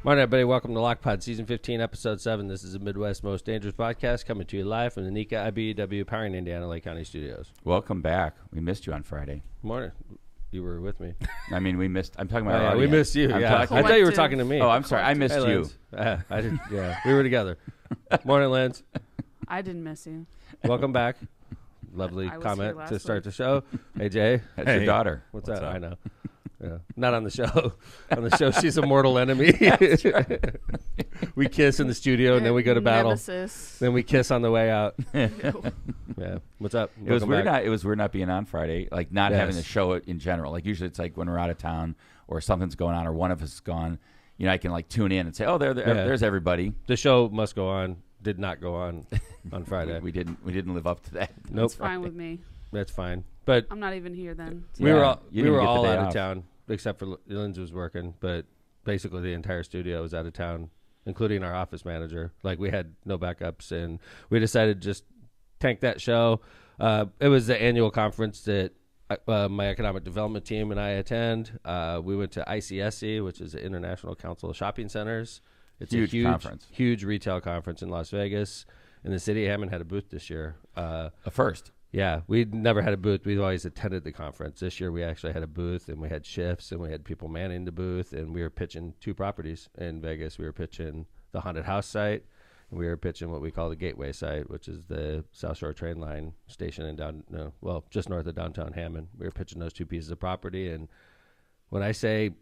Morning, everybody. Welcome to LOCPod, Season 15, Episode 7. This is the Midwest's most dangerous podcast, coming to you live from the NICA IBEW Powering Indiana Lake County Studios. Welcome back. We missed you on Friday. Morning. You were with me. I mean, we missed. I'm talking about. Yeah, we missed you. I thought you were talking to me. Oh, I'm sorry. I missed you. I did. Yeah, we were together. Morning, Lance. I didn't miss you. Welcome back. Lovely comment to start the show. Hey, Jay. That's your daughter. What's up? I know. Yeah. Not on the show. On the show, she's a mortal enemy. We kiss in the studio, and then we go to battle. Nemesis. Then we kiss on the way out. Yeah. What's up? It was weird. It was weird not being on Friday, like not having the show in general. Like usually, it's like when we're out of town or something's going on or one of us is gone. You know, I can like tune in and say, "Oh, there's everybody." The show must go on. Did not go on Friday. we didn't live up to that. Nope. It's fine with me. That's fine. But I'm not even here then. So. we were all out of town, except for Lindsay was working. But basically, the entire studio was out of town, including our office manager. Like, we had no backups, and we decided to just tank that show. It was the annual conference that my economic development team and I attend. We went to ICSC, which is the International Council of Shopping Centers. It's a huge retail conference in Las Vegas. And the city of Hammond had a booth this year. A first. Yeah, we'd never had a booth. We'd always attended the conference. This year we actually had a booth, and we had shifts, and we had people manning the booth, and we were pitching two properties in Vegas. We were pitching the haunted house site, and we were pitching what we call the Gateway site, which is the South Shore train line station in just north of downtown Hammond. We were pitching those two pieces of property, and when I say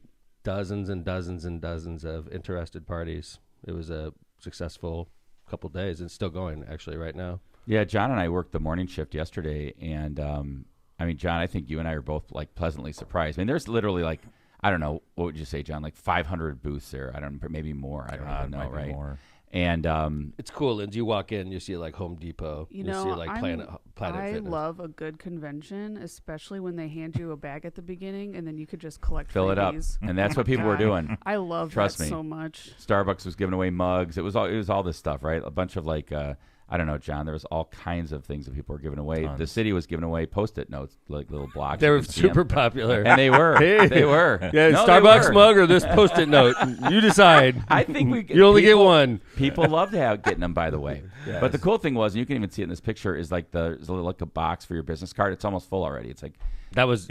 dozens and dozens and dozens of interested parties, it was a successful couple days. It's still going, actually, right now. Yeah, John and I worked the morning shift yesterday, and I mean, John, I think you and I are both like pleasantly surprised. I mean, there's literally like, I don't know, what would you say, John? Like 500 booths there. I don't know, maybe more. I don't even know, right? More. And it's cool, Lindsay. You walk in, you see like Home Depot. You see like Planet Fitness. I love a good convention, especially when they hand you a bag at the beginning, and then you could just collect fill it up, and that's what people were doing. I love that so much. Starbucks was giving away mugs. It was all this stuff, right? A bunch of like. I don't know, John. There was all kinds of things that people were giving away. The city was giving away Post-it notes, like little blocks. They were super popular, and they were. They were. Yeah, Starbucks mug or this Post-it note. You decide. I think you only get one. People loved getting them, by the way. Yes. But the cool thing was, and you can even see it in this picture, is like there's like a box for your business card. It's almost full already. It's like that was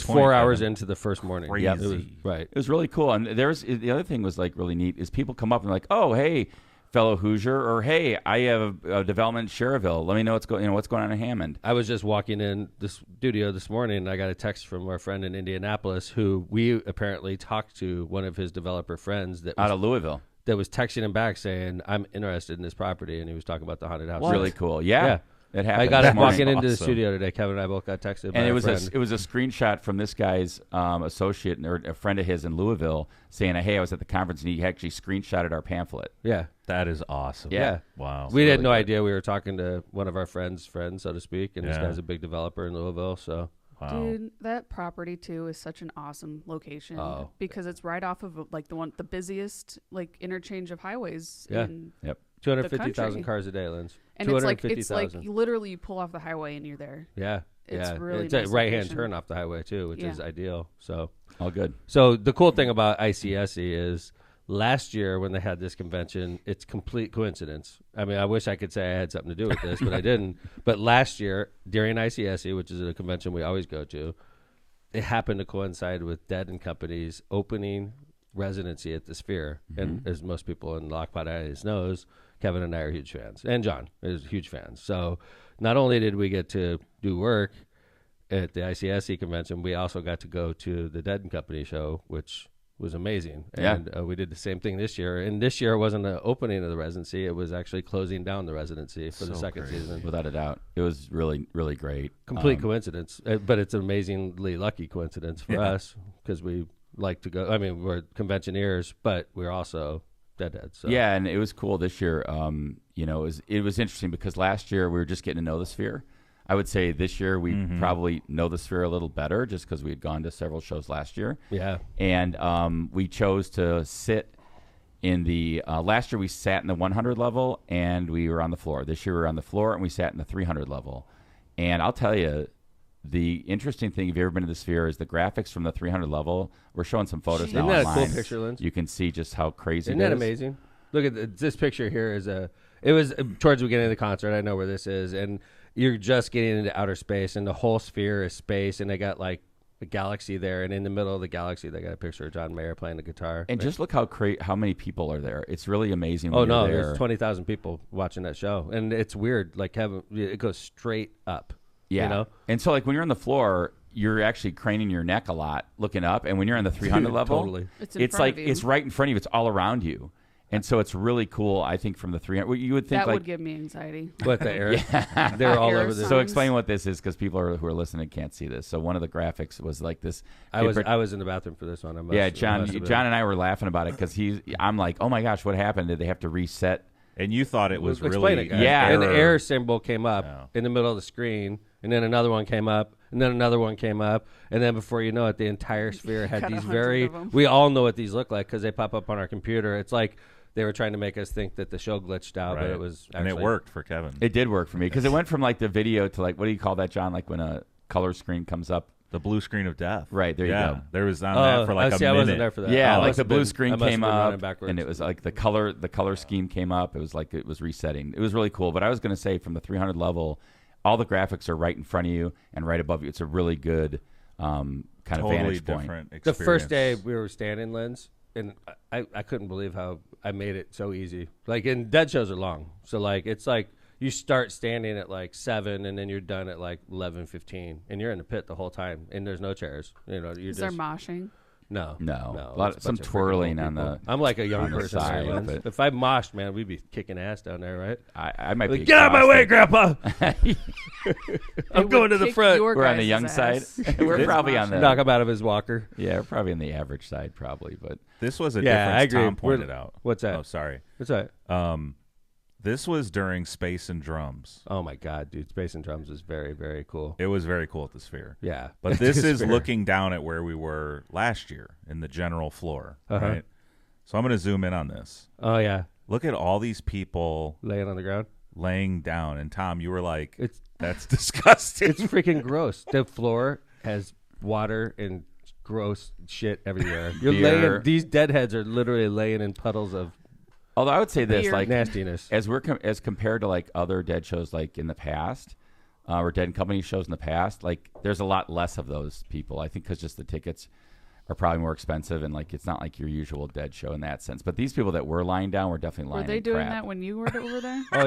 4 hours into the first morning. Crazy. Yep. It was really cool. And the other thing was like really neat is people come up and like, oh hey, fellow Hoosier, or hey, I have a development in Cherville. Let me know what's going on in Hammond. I was just walking in the studio this morning, and I got a text from our friend in Indianapolis, who we apparently talked to one of his developer friends that out of Louisville that was texting him back saying, "I'm interested in this property," and he was talking about the haunted house. Really cool. Yeah. It happened. I got it walking into the studio today. Kevin and I both got texted. And it was a screenshot from this guy's associate or a friend of his in Louisville saying, "Hey, I was at the conference and he actually screenshotted our pamphlet." Yeah, that is awesome. Yeah. Wow. We had no idea. We were talking to one of our friends, so to speak, and this guy's a big developer in Louisville. So, dude, that property too is such an awesome location because it's right off of like the busiest like interchange of highways. Yeah. Yep. 250,000 cars a day, Linz. And it's like literally you pull off the highway and you're there. Yeah. It's really it's nice a right-hand location. turn off the highway too, which is ideal. So all good. So the cool thing about ICSC is last year when they had this convention, it's complete coincidence. I mean, I wish I could say I had something to do with this, but I didn't. But last year during ICSC, which is a convention we always go to, it happened to coincide with Dead and Company's opening residency at the Sphere. Mm-hmm. And as most people in LOCPod audience knows, Kevin and I are huge fans, and John is huge fans. So not only did we get to do work at the ICSC convention, we also got to go to the Dead and Company show, which was amazing. And we did the same thing this year. And this year wasn't an opening of the residency. It was actually closing down the residency for the second season. Without a doubt. It was really, really great. Complete coincidence. But it's an amazingly lucky coincidence for us because we like to go. I mean, we're conventioneers, but we're also dead. So. Yeah, and it was cool this year. It was interesting because last year we were just getting to know the Sphere. I would say this year we probably know the Sphere a little better just because we had gone to several shows last year. Yeah. And we chose to sit in the last year we sat in the 100 level and we were on the floor. This year we were on the floor and we sat in the 300 level. And I'll tell you, the interesting thing, if you've ever been to the Sphere, is the graphics from the 300 level. We're showing some photos now Isn't that online. a cool picture, Linz? You can see just how crazy Isn't it that is. amazing? Look at this picture here. It was towards the beginning of the concert. I know where this is. And you're just getting into outer space, and the whole Sphere is space, and they got like a galaxy there. And in the middle of the galaxy, they got a picture of John Mayer playing the guitar. And just look how many people are there. It's really amazing. Oh, when no, you're there. there's 20,000 people watching that show. And it's weird. Like, it goes straight up. Yeah. You know? And so, like, when you're on the floor, you're actually craning your neck a lot looking up. And when you're on the 300 level, Totally. It's like it's right in front of you. It's all around you. And so it's really cool, I think, from the 300. You would think that like would give me anxiety. What, the air? They're all over this. So explain what this is, because people who are listening can't see this. So one of the graphics was like this. I was in the bathroom for this one. John and I were laughing about it because I'm like, oh my gosh, what happened? Did they have to reset? And you thought it was Explain really it, guys. Yeah. And the air symbol came up in the middle of the screen, and then another one came up, and then another one came up, and then before you know it, the entire Sphere had Got these 100 of them. we all know what these look like because they pop up on our computer. It's like they were trying to make us think that the show glitched out, but it was actually, and it worked for Kevin. It did work for me because it went from like the video to like, what do you call that, John? Like when a color screen comes up. The blue screen of death. Right, there you go. There was on that for like a minute. I wasn't there for that. Yeah, I like must the have blue been- screen I must have came been running up, backwards. and it was like the color scheme came up. It was like it was resetting. It was really cool. But I was going to say, from the 300 level, all the graphics are right in front of you and right above you. It's a really good kind of Totally vantage point. different experience. The first day we were standing, Linz, and I couldn't believe how I made it so easy. Like, and dead shows are long, so like it's like you start standing at like 7, and then you're done at like 11:15, and you're in the pit the whole time, and there's no chairs. You know, you're Is there just moshing? no. A lot it's of, some bunch of freaking twirling old on people. the. I'm like a young on the person there, side, Linz. but- If I moshed, man, we'd be kicking ass down there, right? I might be Like, get out of my way, exhausted. Grandpa! I'm going to the front. We're on the young side. We're probably on the. Knock him out of his walker. Yeah, we're probably on the average side, probably. But This was a Yeah, difference I agree. Tom pointed out. What's that? Oh, sorry. What's that? This was during Space and Drums. Oh my God, dude! Space and Drums is very, very cool. It was very cool at the Sphere. Yeah, But this It's is fair. looking down at where we were last year in the general floor, Uh-huh. right? So I'm going to zoom in on this. Oh yeah, Look at all these people laying on the ground. laying down. And Tom, you were like, It's that's disgusting. it's freaking gross. The floor has water and gross shit everywhere. You're Beer. laying. These deadheads are literally laying in puddles of although I would say this, Beer. like nastiness. as we're as compared to like other Dead shows like in the past, or Dead and Company shows in the past, like there's a lot less of those people. I think because just the tickets are probably more expensive, and like it's not like your usual Dead show in that sense. But these people that were lying down were definitely lying. Were they in doing crap. that when you were over there? Oh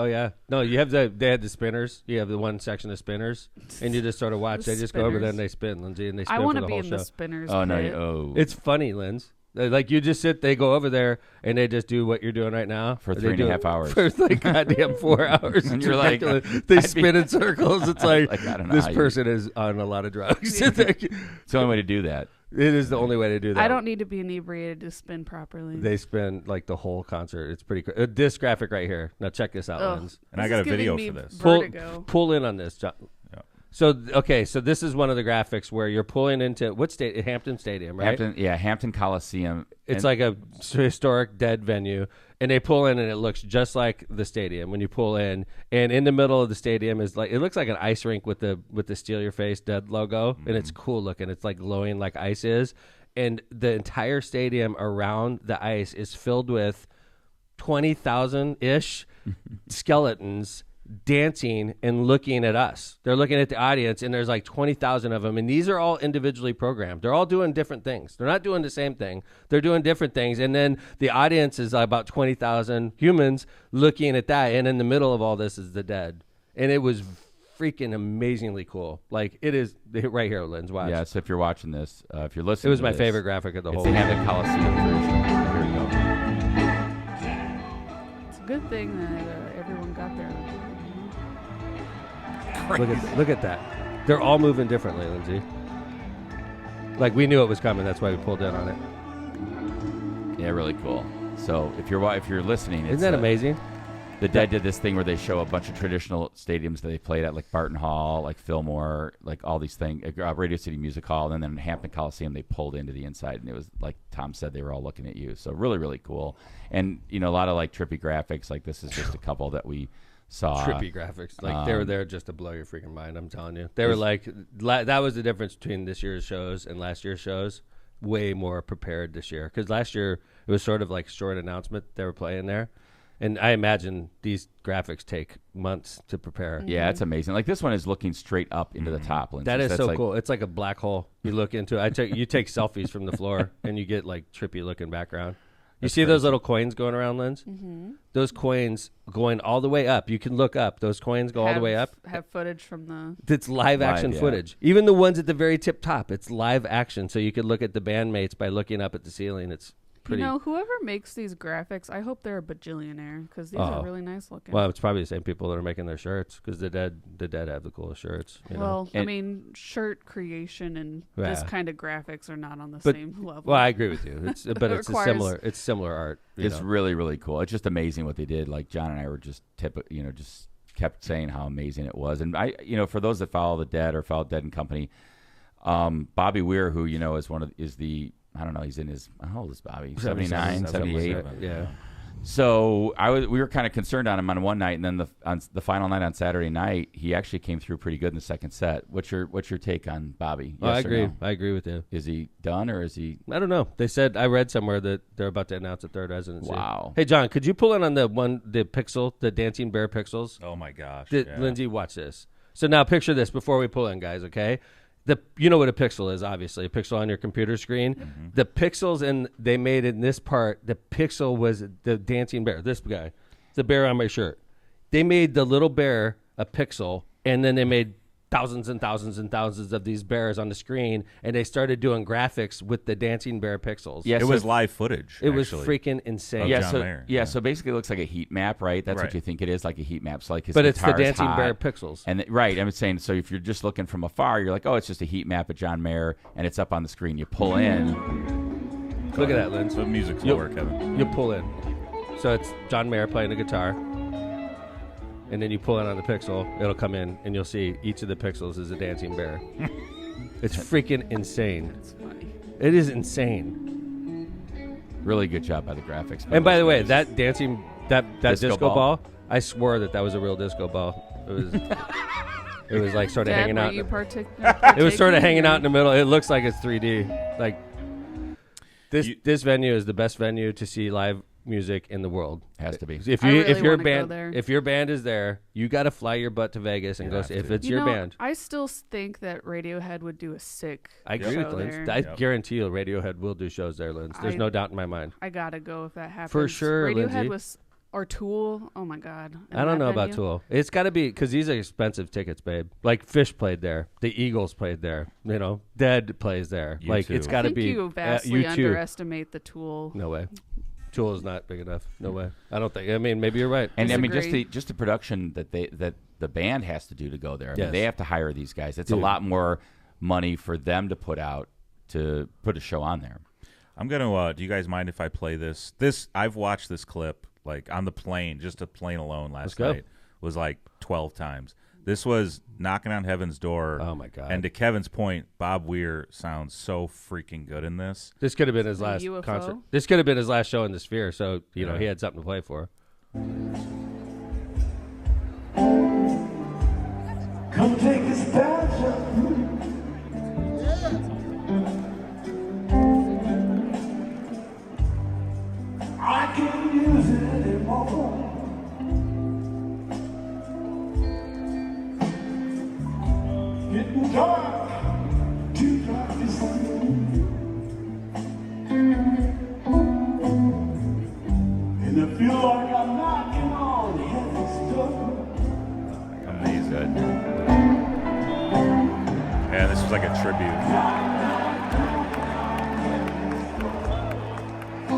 yeah. No, you have they had the spinners. You have the one section of spinners, and you just sort of watch. The They just go over there spinners. and they spin, Lindsay, and they spin I for want the to be whole in show. the spinners. Oh no! pit. Oh, It's funny, Linz. Like you just sit, they go over there and they just do what you're doing right now For They 3.5 do it hours. For like goddamn 4 hours. And It's you're like, ridiculous. They spin in circles. It's like, Like, I don't know this how you- person is on a lot of drugs. Yeah. It it's the only way to do that. is the only way to do that. I don't need to be inebriated to spin properly. They spin like the whole concert. It's pretty cool. This graphic right here. Now check this out, Ugh. Linz. And I This got is a video giving for me this. Vertigo. Pull in on this, John. Yeah. So this is one of the graphics where you're pulling into what state? Hampton Stadium, right? Hampton Coliseum. It's And- like a historic dead venue, and they pull in, and it looks just like the stadium when you pull in. And in the middle of the stadium is like it looks like an ice rink with the Steal Your Face Dead logo, and it's cool looking. It's like glowing like ice is, and the entire stadium around the ice is filled with 20,000 ish skeletons dancing and looking at us. They're looking at the audience, and there's like 20,000 of them, and these are all individually programmed. They're all doing different things. They're not doing the same thing. They're doing different things, and then the audience is about 20,000 humans looking at that, and in the middle of all this is the dead. And it was freaking amazingly cool. Like, it is right here, Linz. Watch. Yeah, so if you're watching this, if you're listening, It was to my this, favorite graphic of the It's whole the week. Hammond Coliseum version. Here It's a good thing that everyone got there. Look at that. They're all moving differently, Lindsay. Like, we knew it was coming. That's why we pulled in on it. we go. Yeah, really cool. So if you're listening, Isn't it's, that amazing? The Dead did this thing where they show a bunch of traditional stadiums that they played at, like Barton Hall, like Fillmore, like all these things, Radio City Music Hall, and then Hampton Coliseum. They pulled into the inside, and it was like Tom said, they were all looking at you. So really, really cool. And a lot of like trippy graphics. Like this is just a couple that we saw trippy graphics. Like they were there just to blow your freaking mind. I'm telling you, they were like that was the difference between this year's shows and last year's shows. Way more prepared this year because last year it was sort of like short announcement they were playing there, and I imagine these graphics take months to prepare. Yeah, it's amazing. Like this one is looking straight up into the top. Lindsay. That is That's so like, cool. It's like a black hole. You look into it. You take selfies from the floor and you get like trippy looking background. You see those little coins going around, Linz? Mm-hmm. Those coins going all the way up. You can look up. Those coins go all the way up. Have footage from the... It's live action footage. Even the ones at the very tip top, it's live action. So you could look at the bandmates by looking up at the ceiling. It's pretty... You know, whoever makes these graphics, I hope they're a bajillionaire because these are really nice looking. Well, it's probably the same people that are making their shirts because the dead have the coolest shirts. You know? I mean, shirt creation and this kind of graphics are not on the same level. Well, I agree with you. But it's similar art. It's really, really cool. It's just amazing what they did. Like John and I were just just kept saying how amazing it was. And for those that follow the Dead or follow Dead and Company, Bobby Weir, who is the I don't know. He's in his, how old is Bobby? 79, 78. Yeah. So we were kind of concerned on him on one night, and then on the final night on Saturday night, he actually came through pretty good in the second set. What's your take on Bobby? Yes, I agree. No? I agree with you. Is he done or is he? I don't know. They said I read somewhere that they're about to announce a third residency. Wow. Hey John, could you pull in on the pixel, the Dancing Bear pixels? Oh my gosh. Lindsay, watch this. So now picture this before we pull in, guys. Okay. You know what a pixel is, obviously. A pixel on your computer screen. Mm-hmm. The pixels they made in this part, the pixel was the dancing bear. This guy. The bear on my shirt. They made the little bear a pixel, and then they made thousands and thousands and thousands of these bears on the screen, and they started doing graphics with the dancing bear pixels. Yeah, it was live footage. It was freaking insane. Yeah, so basically it looks like a heat map, right? That's what you think it is, like a heat map. So like but it's the dancing bear pixels. And right, I'm saying, so if you're just looking from afar, you're like, oh, it's just a heat map of John Mayer, and it's up on the screen. You pull in. Look at that, Linz. The music's lower, Kevin. You pull in. So it's John Mayer playing the guitar. And then you pull it on the pixel, it'll come in, and you'll see each of the pixels is a dancing bear. It's freaking insane. It's funny. It is insane. Really good job by the graphics. And by the way, that dancing, that disco ball, I swore that was a real disco ball. It was like sort of hanging out. It was sort of hanging out in the middle. It looks like it's 3D. Like this venue is the best venue to see live music in the world. Has to be. If your band is there, you got to fly your butt to Vegas and go see. If it's your band, I still think that Radiohead would do a sick. I agree with Linz. I guarantee you, Radiohead will do shows there, Linz. There's no doubt in my mind. I gotta go if that happens for sure. Radiohead Lindsay. Or Tool. Oh my God. I don't know about Tool. It's got to be because these are expensive tickets, babe. Like Fish played there, the Eagles played there. Dead plays there. U2. It's got to be. You vastly underestimate the Tool. No way. Tool is not big enough. No way. I don't think. I mean, maybe you're right. And I mean, just the production that the band has to do to go there. I mean, they have to hire these guys. It's a lot more money for them to put out to put a show on there. I'm gonna. Do you guys mind if I play this? I've watched this clip like on the plane, just a plane alone last night. Was like 12 times. This was Knocking on Heaven's Door. Oh, my God. And to Kevin's point, Bob Weir sounds so freaking good in this. This could have been his last concert. This could have been his last show in the Sphere, so, he had something to play for. Come take this badge. I can't use it anymore. Getting dark, too dark to see. And I feel like I'm knocking on heaven's door. Amazing. Yeah, this was like a tribute.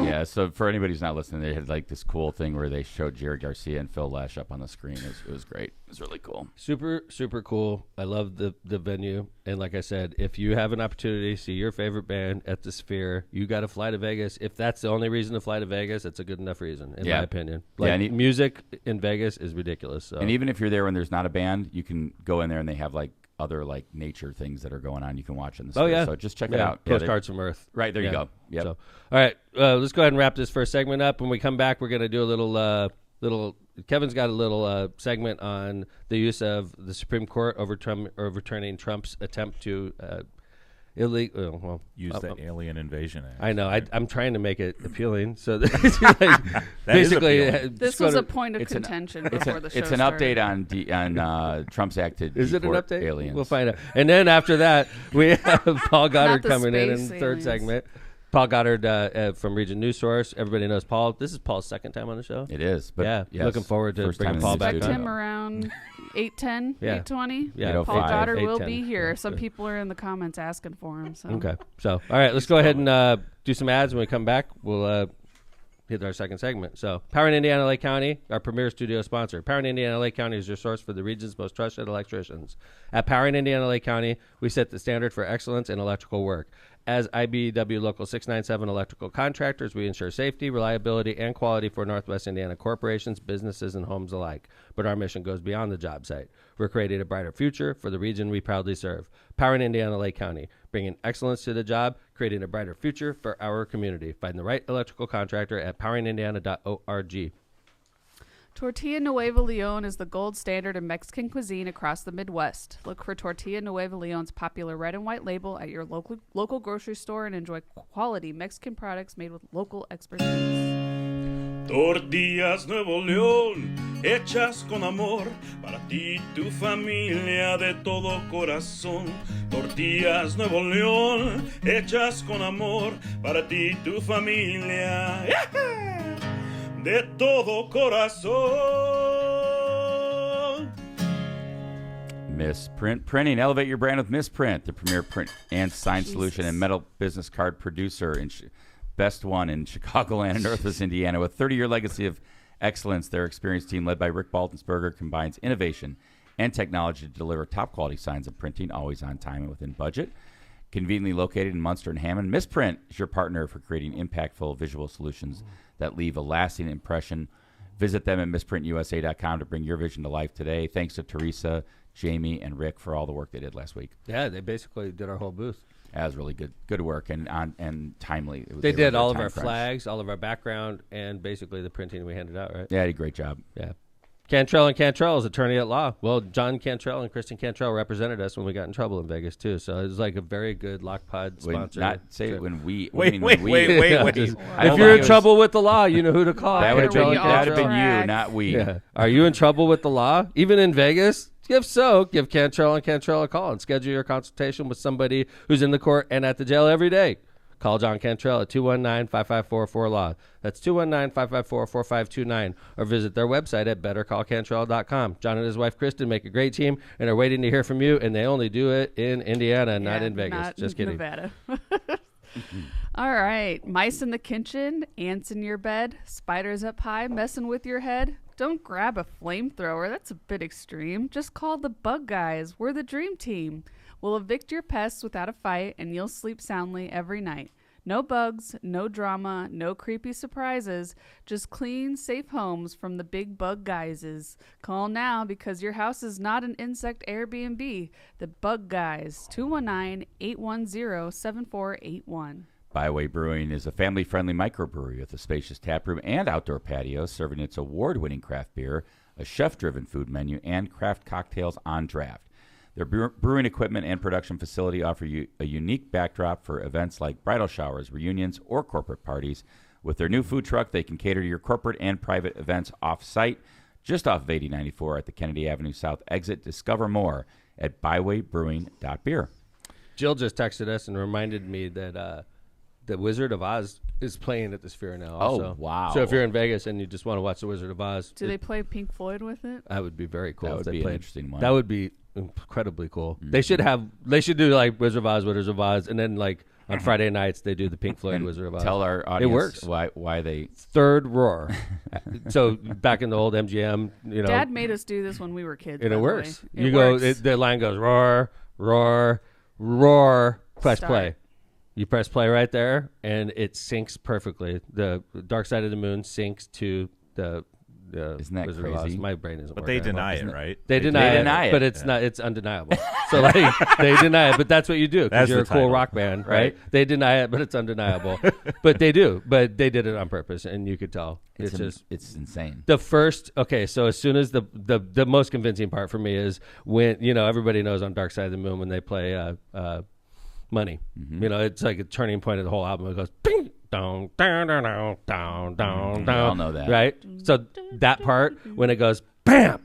Yeah, so for anybody who's not listening, they had like this cool thing where they showed Jerry Garcia and Phil Lesh up on the screen. It was great. It was really cool. Super, super cool. I love the venue. And like I said, if you have an opportunity to see your favorite band at the Sphere, you got to fly to Vegas. If that's the only reason to fly to Vegas, it's a good enough reason, in my opinion. Music in Vegas is ridiculous. So. And even if you're there when there's not a band, you can go in there and they have like other like nature things that are going on. You can watch in the Sphere. Oh, yeah. So just check it out. Postcards from Earth. Right, there you go. Yep. So, all right, let's go ahead and wrap this first segment up. When we come back, we're going to do a little Kevin's got a little segment on the use of the Supreme Court overturning Trump's attempt to illegal. Use the Alien Invasion Act. I know. Right? I'm trying to make it appealing. So That basically, is appealing. This was a point of contention before the show It's an started. update on Trump's act to is it an deport update? aliens. We'll find out. And then after that, we have Paul Goddard the coming in the space third aliens. segment. Paul Goddard from Region News Source. Everybody knows Paul. This is Paul's second time on the show. It is. But Yeah, yes, looking forward to first bringing time in Paul the back studio. Expect him around 8:10, Yeah. 8:20. Yeah, Paul 8:05, Goddard will 8:10. be here. Yeah. Some people are in the comments asking for him. So. Okay. So, all right, let's go ahead and do some ads. When we come back, we'll hit our second segment. So, Power in Indiana, Lake County, our premier studio sponsor. Power in Indiana, Lake County is your source for the region's most trusted electricians. At Power in Indiana, Lake County, we set the standard for excellence in electrical work. As IBEW Local 697 electrical contractors, we ensure safety, reliability, and quality for Northwest Indiana corporations, businesses, and homes alike. But our mission goes beyond the job site. We're creating a brighter future for the region we proudly serve. Power in Indiana, Lake County, bringing excellence to the job, creating a brighter future for our community. Find the right electrical contractor at poweringindiana.org. Tortilla Nueva Leon is the gold standard in Mexican cuisine across the Midwest. Look for Tortilla Nueva Leon's popular red and white label at your local grocery store and enjoy quality Mexican products made with local expertise. Tortillas Nuevo León, hechas con amor, para ti y tu familia de todo corazón. Tortillas Nuevo León, hechas con amor, para ti y tu familia, de todo corazón. Misprint Printing. Elevate your brand with Misprint, the premier print and sign solution and metal business card producer in best one in Chicagoland and Northwest Indiana. With 30-year legacy of excellence, their experienced team led by Rick Baltensberger combines innovation and technology to deliver top-quality signs and printing, always on time and within budget. Conveniently located in Munster and Hammond, Misprint is your partner for creating impactful visual solutions that leave a lasting impression. Visit them at misprintusa.com to bring your vision to life today. Thanks to Teresa, Jamie, and Rick for all the work they did last week. Yeah, they basically did our whole booth. That was really good work and timely. They did were all of time our crunch. flags, all of our background, and basically the printing we handed out, right? Yeah, they did a great job. Yeah. Cantrell and Cantrell is attorney at law. Well, John Cantrell and Kristen Cantrell represented us when we got in trouble in Vegas, too. So it was like a very good LOCPod sponsor. Not say it when we. Wait. If Hold you're on. in trouble with the law, you know who to call. That would have Cantrell been, and all that would've been Cantrell. you, not we. Yeah. Are you in trouble with the law, even in Vegas? If so, give Cantrell and Cantrell a call and schedule your consultation with somebody who's in the court and at the jail every day. Call John Cantrell at 219-554-4LAW. That's 219-554-4529. Or visit their website at bettercallcantrell.com. John and his wife, Kristen, make a great team and are waiting to hear from you, and they only do it in Indiana, not in Vegas. Not Just kidding. Nevada. All right. Mice in the kitchen, ants in your bed, spiders up high messing with your head. Don't grab a flamethrower. That's a bit extreme. Just call the bug guys. We're the dream team. We'll evict your pests without a fight, and you'll sleep soundly every night. No bugs, no drama, no creepy surprises. Just clean, safe homes from the big bug guises. Call now because your house is not an insect Airbnb. The Bug Guys, 219-810-7481. Byway Brewing is a family-friendly microbrewery with a spacious taproom and outdoor patio, serving its award-winning craft beer, a chef-driven food menu, and craft cocktails on draft. Their brewing equipment and production facility offer you a unique backdrop for events like bridal showers, reunions, or corporate parties. With their new food truck, they can cater to your corporate and private events off-site, just off of 8094 at the Kennedy Avenue South exit. Discover more at bywaybrewing.beer. Jill just texted us and reminded me that the Wizard of Oz is playing at the Sphere now also. Oh, wow. So if you're in Vegas and you just want to watch the Wizard of Oz, Do they play Pink Floyd with it? that would be very cool. That if would they be an played. interesting one. That would be incredibly cool. They should do like Wizard of Oz, and then like on Friday nights they do the Pink Floyd And Wizard of Oz. tell our audience it works. why they... Third roar. So back in the old MGM, you know, Dad made us do this when we were kids. and by it the works. way. You It go, works. the line goes roar, roar, roar. Press Start. play. You press play right there, and it syncs perfectly. The Dark Side of the Moon syncs to the Isn't that Wizard of Oz. crazy? My brain isn't. But they working deny anymore. it, right? They deny it, but it's not. It's undeniable. So like they deny it, but that's what you do because That's you're a the cool title. rock band, right? They deny it, but it's undeniable. But they do. But they did it on purpose, and you could tell. It's just it's insane. the first. Okay, so as soon as the most convincing part for me is when everybody knows on Dark Side of the Moon when they play Money. It's like a turning point of the whole album. It goes bing, down, down, down, down, down, down, We all know that, right? So that part when it goes bam,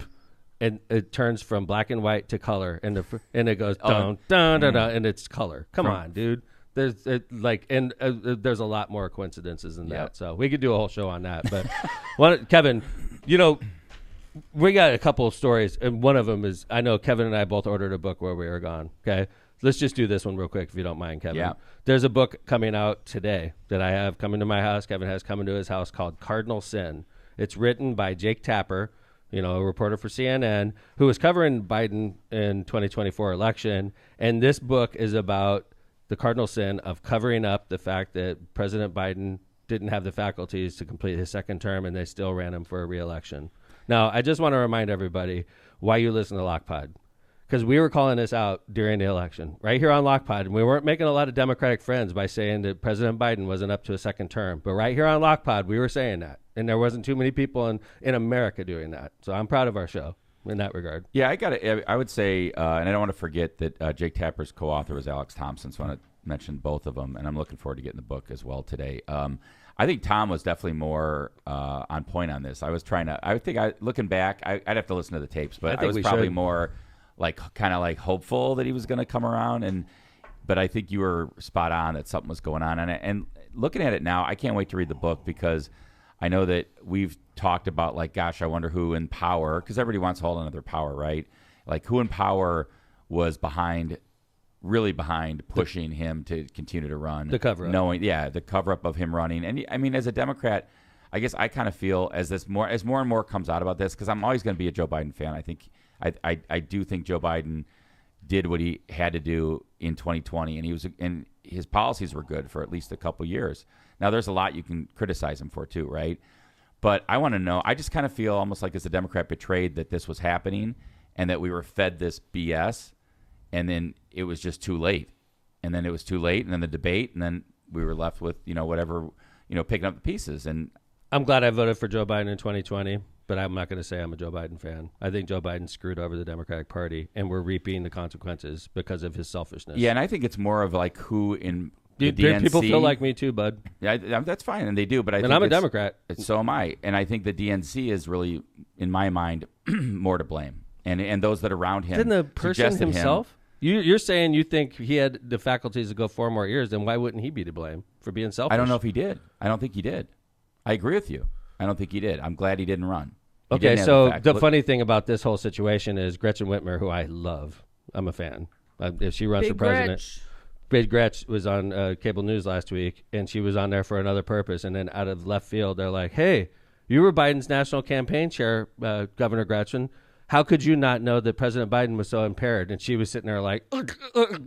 and it turns from black and white to color, and it goes down, down, down, down, and it's color. Come on, dude. There's there's a lot more coincidences than that. So we could do a whole show on that. But Kevin, we got a couple of stories, and one of them is I know Kevin and I both ordered a book where we were gone. Okay. Let's just do this one real quick, if you don't mind, Kevin. Yeah. There's a book coming out today that I have coming to my house. Kevin has coming to his house called Cardinal Sin. It's written by Jake Tapper, a reporter for CNN, who was covering Biden in 2024 election. And this book is about the cardinal sin of covering up the fact that President Biden didn't have the faculties to complete his second term, and they still ran him for a re-election. Now, I just want to remind everybody why you listen to LOCPod. Because we were calling this out during the election, right here on LOCPod, and we weren't making a lot of Democratic friends by saying that President Biden wasn't up to a second term. But right here on LOCPod, we were saying that, and there wasn't too many people in America doing that. So I'm proud of our show in that regard. Yeah, I would say, and I don't want to forget that Jake Tapper's co-author was Alex Thompson, so I want to mention both of them, and I'm looking forward to getting the book as well today. I think Tom was definitely more on point on this. Looking back, I'd have to listen to the tapes, but I was probably more kind of hopeful that he was going to come around, but I think you were spot on that something was going on. And looking at it now, I can't wait to read the book because I know that we've talked about gosh, I wonder who in power, because everybody wants to hold another power, right? Like who in power was really behind pushing him to continue to run. The cover-up. The cover-up of him running. And I mean, as a Democrat, I guess I kind of feel as more and more comes out about this, because I'm always going to be a Joe Biden fan. I think I do think Joe Biden did what he had to do in 2020, and his policies were good for at least a couple years. Now, there's a lot you can criticize him for too, right? But I want to know. I just kind of feel almost like as a Democrat betrayed that this was happening and that we were fed this BS, and then it was just too late, and then it was too late, and then the debate, and then we were left with whatever picking up the pieces. And I'm glad I voted for Joe Biden in 2020. But I'm not going to say I'm a Joe Biden fan. I think Joe Biden screwed over the Democratic Party, and we're reaping the consequences because of his selfishness. Yeah, and I think it's more of who in the DNC. People feel like me too, bud. Yeah, that's fine, and they do. But I'm a Democrat. So am I, and I think the DNC is really, in my mind, more to blame, and those that are around him. Didn't the person himself? You're saying you think he had the faculties to go 4 more years, then why wouldn't he be to blame for being selfish? I don't know if he did. I don't think he did. I agree with you. I don't think he did. I'm glad he didn't run. Okay, so the funny thing about this whole situation is Gretchen Whitmer, who I love, I'm a fan. If she runs for president, Big Gretch was on cable news last week, and she was on there for another purpose. And then out of left field, they're like, "Hey, you were Biden's national campaign chair, Governor Gretchen. How could you not know that President Biden was so impaired?" And she was sitting there like,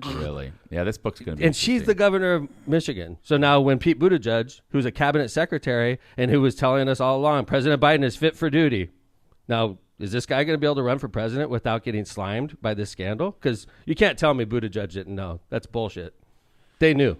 really? Yeah, this book's going to be And she's the governor of Michigan. So now when Pete Buttigieg, who's a cabinet secretary and who was telling us all along, President Biden is fit for duty. Now, is this guy going to be able to run for president without getting slimed by this scandal? Because you can't tell me Buttigieg didn't know. That's bullshit. They knew.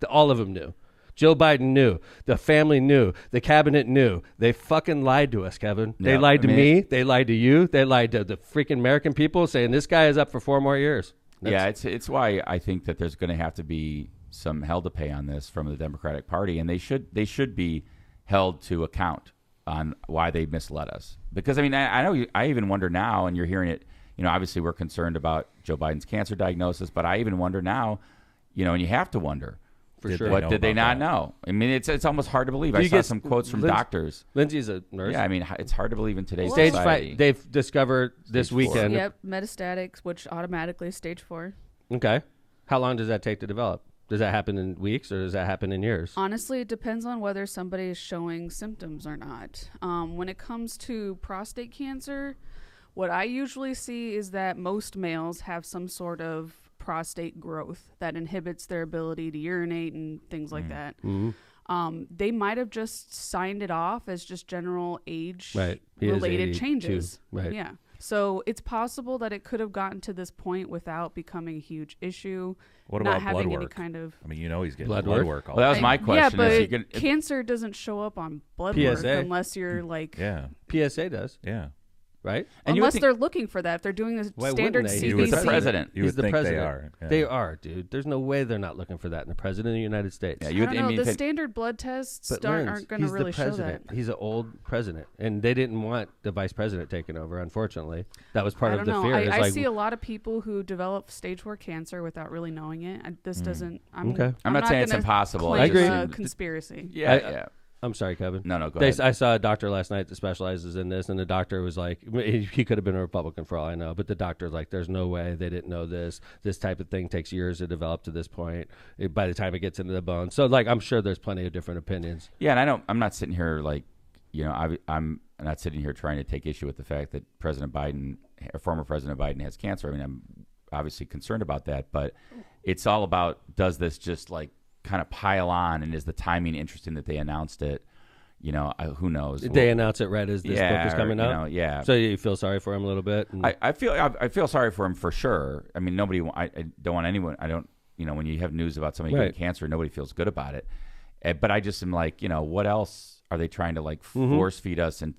All of them knew. Joe Biden knew. The family knew. The cabinet knew. They fucking lied to us, Kevin. They lied to me. They lied to you. They lied to the freaking American people, saying this guy is up for 4 more years. It's why I think that there's going to have to be some hell to pay on this from the Democratic Party, and they should be held to account on why they misled us. Because I mean, I know I even wonder now, and you're hearing it. Obviously we're concerned about Joe Biden's cancer diagnosis, but I even wonder now. And you have to wonder. For sure. What did they not know? I mean, it's almost hard to believe. I saw some quotes from doctors. Lindsay's a nurse. Yeah, I mean, it's hard to believe in today's Stage society. 5. They've discovered this weekend. Yep, metastatics, which automatically stage 4. Okay. How long does that take to develop? Does that happen in weeks or does that happen in years? Honestly, it depends on whether somebody is showing symptoms or not. When it comes to prostate cancer, what I usually see is that most males have some sort of prostate growth that inhibits their ability to urinate and things like that. Mm-hmm. They might have just signed it off as just general age Right. He is related 82. changes. Right. Yeah. So it's possible that it could have gotten to this point without becoming a huge issue. What not about blood having any work? kind of. I mean, he's getting Blood blood work? work all Well, that was the my time. question. Yeah, is but you can, cancer doesn't show up on blood work PSA. unless you're like. Yeah, PSA does, yeah. right? and you would Unless think- they're looking for that. If they're doing a Why standard wouldn't they? You would He's the CBC. president. You He's would the think president. they are. Yeah. They are, dude. There's no way they're not looking for that in the president of the United States. Yeah, I you would. don't I know. mean, The if it- standard blood tests But aren't Lens, going to he's really the show president. that. He's an old president, and they didn't want the vice president taking over. Unfortunately, that was part I of don't the know. fear. It's I like, see a lot of people who develop stage 4 cancer without really knowing it. This doesn't. Okay. I'm not saying it's gonna impossible. claim I agree. a conspiracy. Yeah, I- yeah. I'm sorry, Kevin. No, go They, ahead. I saw a doctor last night that specializes in this, and the doctor was like, he could have been a Republican for all I know, but the doctor's like, there's no way they didn't know this. This type of thing takes years to develop to this point. By the time it gets into the bone, so like, I'm sure there's plenty of different opinions. Yeah, and I'm not sitting here like, I'm not sitting here trying to take issue with the fact that President Biden, or former President Biden, has cancer. I mean, I'm obviously concerned about that, but it's all about, does this just like kind of pile on, and is the timing interesting that they announced it? Who knows? Did they announce it right as this book was coming out? Yeah. So you feel sorry for him a little bit? And I feel sorry for him for sure. I mean, I don't want anyone. I don't. When you have news about somebody Right. getting cancer, nobody feels good about it. But I just am like, what else are they trying to like force feed us? And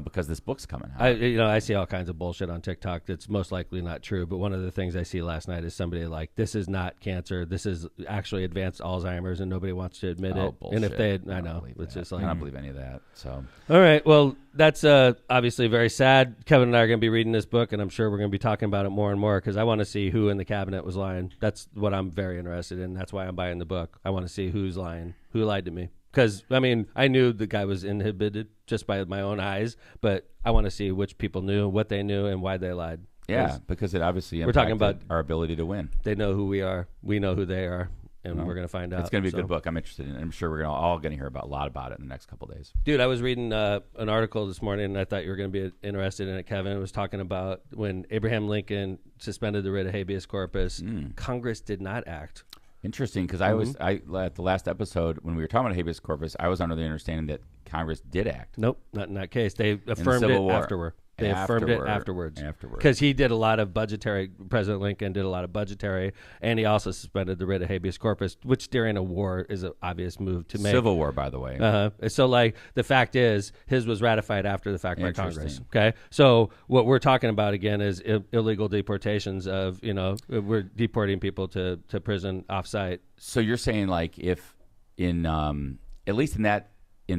because this book's coming out. I see all kinds of bullshit on TikTok that's most likely not true. But one of the things I see last night is somebody like, this is not cancer. This is actually advanced Alzheimer's, and nobody wants to admit it. Bullshit. And if they, I don't know, believe it's that. just like, I don't believe any of that. So all right. Well, that's obviously very sad. Kevin and I are going to be reading this book, and I'm sure we're going to be talking about it more and more because I want to see who in the cabinet was lying. That's what I'm very interested in. That's why I'm buying the book. I want to see who's lying, who lied to me. Because, I mean, I knew the guy was inhibited just by my own eyes, but I want to see which people knew, what they knew, and why they lied. yeah, because it obviously we're talking impacted about- our ability to win. They know who we are. We know who they are, and Well, we're going to find out. It's going to be a So- good book. I'm interested in it. I'm sure we're all going to hear a lot about it in the next couple of days. Dude, I was reading an article this morning, and I thought you were going to be interested in it, Kevin. It was talking about when Abraham Lincoln suspended the writ of habeas corpus, Congress did not act. Interesting, because I at the last episode when we were talking about habeas corpus, I was under the understanding that Congress did act. Nope, not in that case. They affirmed it Civil War. afterward. They affirmed it afterwards. Afterwards. Because he did a lot of budgetary, President Lincoln did a lot of budgetary, and he also suspended the writ of habeas corpus, which during a war is an obvious move to make. Civil War, by the way. So, like, the fact is, his was ratified after the fact by Congress. Interesting. Okay? So, what we're talking about, again, is illegal deportations of, we're deporting people to prison off-site. So you're saying, like, if in at least in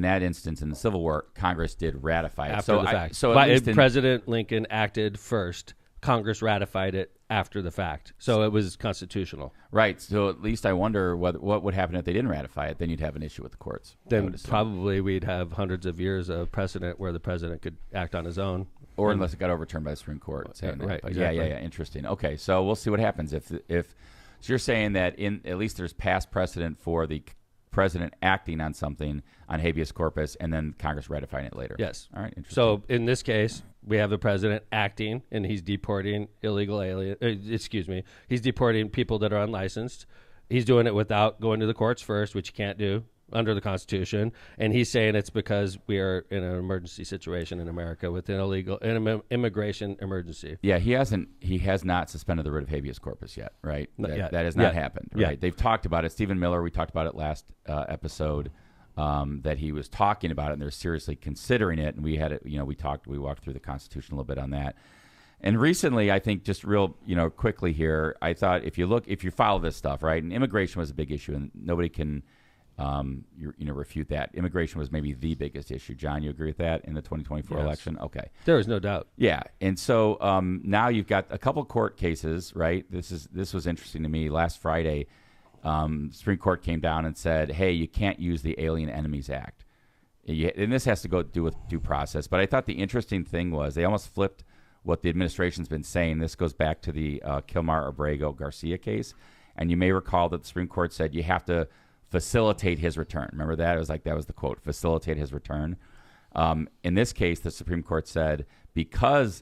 that instance in the Civil War, Congress did ratify it After the fact. So at But least in, President Lincoln acted first. Congress ratified it after the fact. So it was constitutional. right. So at least I wonder what would happen if they didn't ratify it. Then you'd have an issue with the courts. I Then would assume. probably we'd have hundreds of years of precedent where the president could act on his own. or unless it got overturned by the Supreme Court saying that. Right, But exactly. yeah. Interesting. Okay, so we'll see what happens if so you're saying that at least there's past precedent for the president acting on something on habeas corpus and then Congress ratifying it later. Yes. All right. Interesting. So in this case, we have the president acting, and he's deporting illegal alien. He's deporting people that are unlicensed. He's doing it without going to the courts first, which you can't do under the Constitution. And he's saying it's because we are in an emergency situation in America with an immigration emergency. yeah, he has not suspended the writ of habeas corpus yet, right? Not yet. That has not Yet. happened, Yet. right? They've talked about it. Stephen Miller, we talked about it last episode, that he was talking about it, and they're seriously considering it. And we had it, we walked through the Constitution a little bit on that. And recently, I think just real, quickly here, I thought if you follow this stuff, right, and immigration was a big issue, and nobody can, refute that. Immigration was maybe the biggest issue. John, you agree with that in the 2024 Yes. election? Okay. There is no doubt. Yeah, and so now you've got a couple court cases, right? This was interesting to me. Last Friday, Supreme Court came down and said, "Hey, you can't use the Alien Enemies Act," and this has to do with due process. But I thought the interesting thing was they almost flipped what the administration's been saying. This goes back to the Kilmar Abrego Garcia case, and you may recall that the Supreme Court said you have to facilitate his return. Remember that? It was like that was the quote: "Facilitate his return." In this case, the Supreme Court said because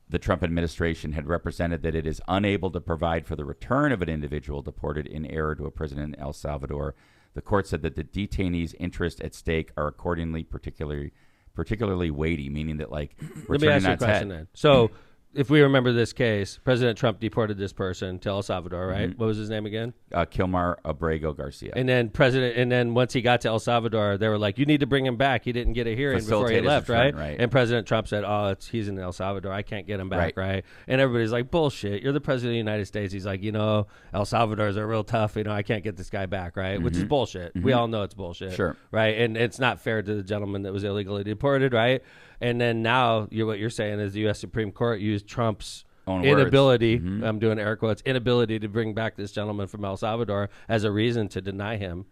the Trump administration had represented that it is unable to provide for the return of an individual deported in error to a prison in El Salvador, The court said that the detainees' interests at stake are accordingly particularly weighty, meaning that like let me ask you a question then. So if we remember this case, President Trump deported this person to El Salvador, right? What was his name again? Kilmar Abrego Garcia. And then once he got to El Salvador, they were like, you need to bring him back. He didn't get a hearing before he left, right? And President Trump said, he's in El Salvador. I can't get him back, right? And everybody's like, bullshit. You're the president of the United States. He's like, El Salvador's are real tough. I can't get this guy back, right? Which is bullshit. We all know it's bullshit. Sure. Right? And it's not fair to the gentleman that was illegally deported, right? And then now what you're saying is the U.S. Supreme Court used Trump's inability, I'm doing air quotes, inability to bring back this gentleman from El Salvador as a reason to deny him.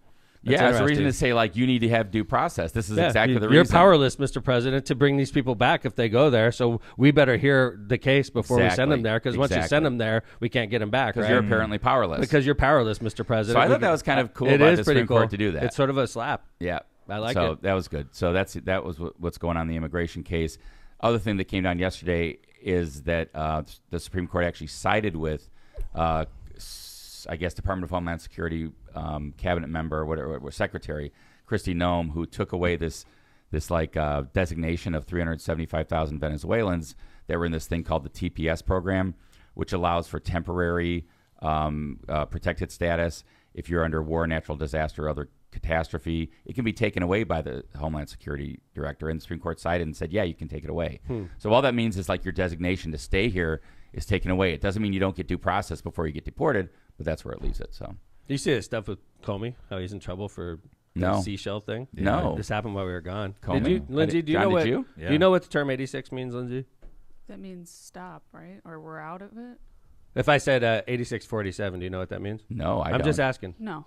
That's as a reason to say, like, you need to have due process. This is exactly the reason. You're powerless, Mr. President, to bring these people back if they go there. So we better hear the case before we send them there, because once you send them there, we can't get them back, right? Because you're apparently powerless. Because you're powerless, Mr. President. So I thought that was kind of cool about the Supreme Court to do that. It's sort of a slap. Yeah. I like it. So that was good. So that was what's going on in the immigration case. Other thing that came down yesterday is that the Supreme Court actually sided with, I guess, Department of Homeland Security cabinet member, whatever, Secretary Kristi Noem, who took away this designation of 375,000 Venezuelans that were in this thing called the TPS program, which allows for temporary protected status if you're under war, natural disaster, or other catastrophe. It can be taken away by the Homeland Security Director, and the Supreme Court sided and said, yeah, you can take it away. So all that means is like your designation to stay here is taken away. It doesn't mean you don't get due process before you get deported, but that's where it leaves it. So, do you see this stuff with Comey? How he's in trouble for the seashell thing? No, this happened while we were gone. Comey? Lindsay? Do you know what? Do you know what the term 86 means, Lindsay? That means stop, right? Or we're out of it. If I said 8647, do you know what that means? No, I'm just asking. No.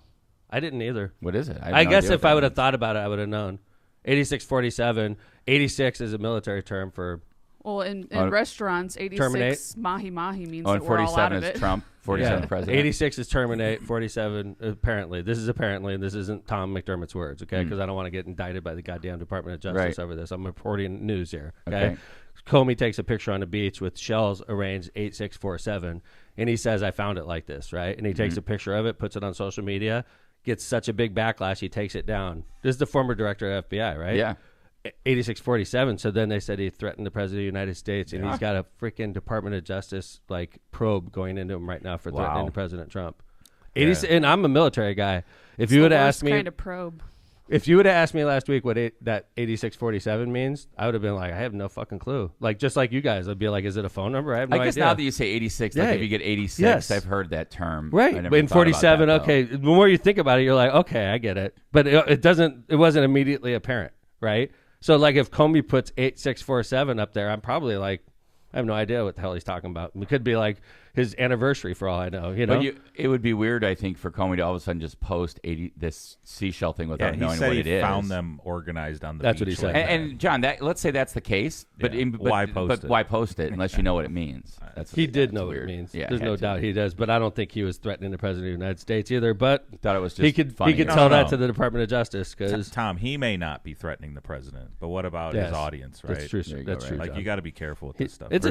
I didn't either. What is it? I guess if I would have thought about it, I would have known. 8647. 86 is a military term for. Well, in restaurants, 86 terminate. Mahi means that we're all out of it. 47 is Trump. 47 president. 86 is terminate. 47 apparently. This isn't Tom McDermott's words, okay? Because I don't want to get indicted by the goddamn Department of Justice over this. I'm reporting news here, okay? Comey takes a picture on the beach with shells arranged 8647, and he says, "I found it like this," right? And he takes a picture of it, puts it on social media. Gets such a big backlash, he takes it down. This is the former director of FBI, right? Yeah. 8647. So then they said he threatened the president of the United States, and he's got a freaking Department of Justice probe going into him right now for threatening President Trump. And I'm a military guy. If you would have asked me, kind of probe. If you would have asked me last week what that 8647 means, I would have been like, I have no fucking clue. Like, just like you guys, I'd be like, is it a phone number? I have no idea. I guess now that you say 86, like if you get 86, I've heard that term. Right. In 47, okay. The more you think about it, you're like, okay, I get it. But it wasn't immediately apparent, right? So like if Comey puts 8647 up there, I'm probably like, I have no idea what the hell he's talking about. It could be like his anniversary for all I know. But it would be weird, I think, for Comey to all of a sudden just post this seashell thing without knowing what it is. He found them organized on the beach. That's what he said. And John, let's say that's the case, but why post it unless you know what it means? He did know what it means. Yeah, there's no doubt he does. But I don't think he was threatening the president of the United States either. But thought it was just he could tell that to the Department of Justice. Because Tom, he may not be threatening the president, but what about his audience? Right? That's true. That's true. Like you got to be careful with this stuff. It's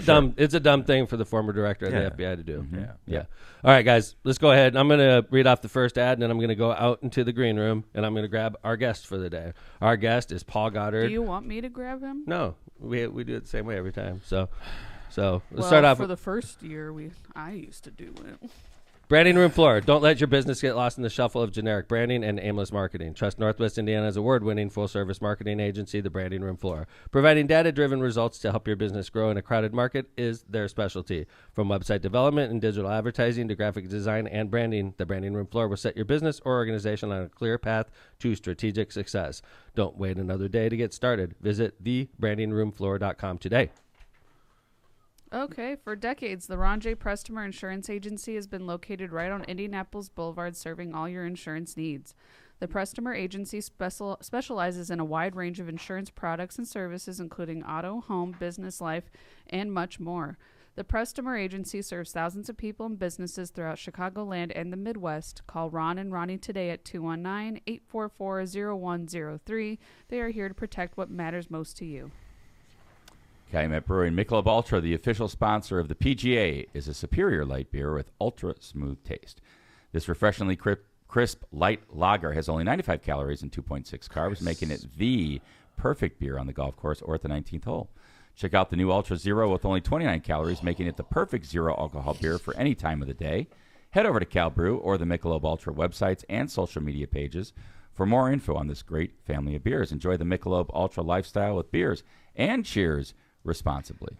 a dumb thing for the former director of the FBI to do. Yeah. All right, guys, let's go ahead. I'm going to read off the first ad, and then I'm going to go out into the green room, and I'm going to grab our guest for the day. Our guest is Paul Goddard. Do you want me to grab him? No, we do it the same way every time. So let's start off. For the first year, I used to do it. Branding Room Floor. Don't let your business get lost in the shuffle of generic branding and aimless marketing. Trust Northwest Indiana's award-winning full-service marketing agency, the Branding Room Floor. Providing data-driven results to help your business grow in a crowded market is their specialty. From website development and digital advertising to graphic design and branding, the Branding Room Floor will set your business or organization on a clear path to strategic success. Don't wait another day to get started. Visit thebrandingroomfloor.com today. Okay, for decades, the Ron J. Prestomer Insurance Agency has been located right on Indianapolis Boulevard, serving all your insurance needs. The Prestomer Agency specializes in a wide range of insurance products and services, including auto, home, business, life, and much more. The Prestomer Agency serves thousands of people and businesses throughout Chicagoland and the Midwest. Call Ron and Ronnie today at 219-844-0103. They are here to protect what matters most to you. Calumet Brewing Michelob Ultra, the official sponsor of the PGA, is a superior light beer with ultra smooth taste. This refreshingly Crisp Light Lager has only 95 calories and 2.6 carbs, making it the perfect beer on the golf course or at the 19th hole. Check out the new Ultra Zero with only 29 calories, making it the perfect zero alcohol beer for any time of the day. Head over to Cal Brew or the Michelob Ultra websites and social media pages for more info on this great family of beers. Enjoy the Michelob Ultra lifestyle with beers, and cheers responsibly.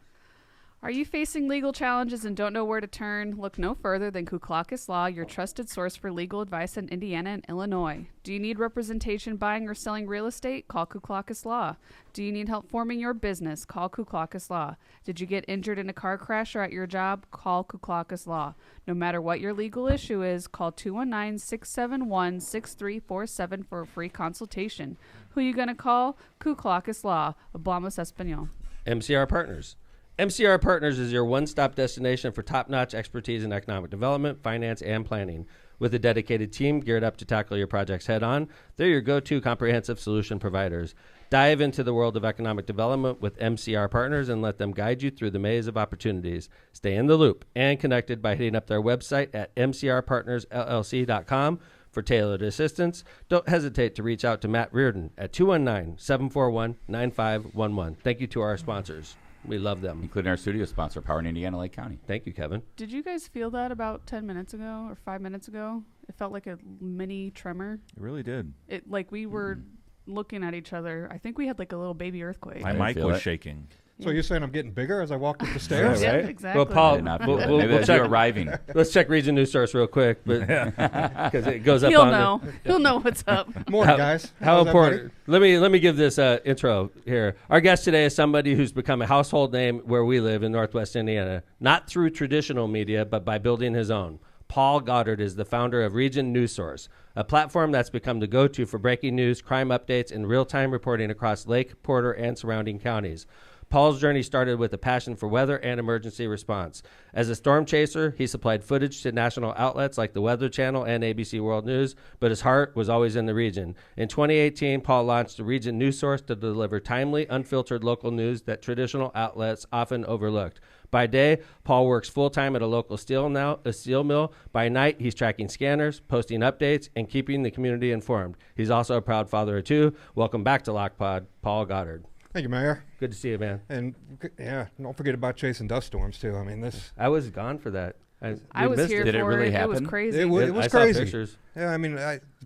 Are you facing legal challenges and don't know where to turn? Look no further than Kuklakis Law, your trusted source for legal advice in Indiana and Illinois. Do you need representation buying or selling real estate? Call Kuklakis Law. Do you need help forming your business? Call Kuklakis Law. Did you get injured in a car crash or at your job? Call Kuklakis Law. No matter what your legal issue is, call 219-671-6347 for a free consultation. Who you going to call? Kuklakis Law. Hablamos Español. MCR Partners. MCR Partners is your one-stop destination for top-notch expertise in economic development, finance, and planning. With a dedicated team geared up to tackle your projects head-on, they're your go-to comprehensive solution providers. Dive into the world of economic development with MCR Partners and let them guide you through the maze of opportunities. Stay in the loop and connected by hitting up their website at mcrpartnersllc.com for tailored assistance. Don't hesitate to reach out to Matt Reardon at 219-741-9511. Thank you to our sponsors. We love them. Including our studio sponsor, Power in Indiana, Lake County. Thank you, Kevin. Did you guys feel that about 10 minutes ago or 5 minutes ago? It felt like a mini tremor. It really did. It like we were looking at each other. I think we had like a little baby earthquake. My mic was shaking. So you're saying I'm getting bigger as I walked up the stairs? Yeah, right? exactly. Well, Paul, I did not feel that. we'll Maybe that's check you arriving. Let's check Region News Source real quick, because it goes up He'll on know. He'll know what's up. Morning, guys. How How's important? Let me give this intro here. Our guest today is somebody who's become a household name where we live in Northwest Indiana, not through traditional media, but by building his own. Paul Goddard is the founder of Region News Source, a platform that's become the go-to for breaking news, crime updates, and real-time reporting across Lake, Porter, and surrounding counties. Paul's journey started with a passion for weather and emergency response. As a storm chaser, he supplied footage to national outlets like the Weather Channel and ABC World News, but his heart was always in the region. In 2018, Paul launched the Region News Source to deliver timely, unfiltered local news that traditional outlets often overlooked. By day, Paul works full-time at a local steel mill. By night, he's tracking scanners, posting updates, and keeping the community informed. He's also a proud father of two. Welcome back to LOCPod, Paul Goddard. Thank you, Mayor. Good to see you, man. And yeah, don't forget about chasing dust storms too. I mean, this. I was gone for that. I we was missed here it. Did it for really it. It was happen? crazy. It was I saw crazy. pictures. Yeah, I mean,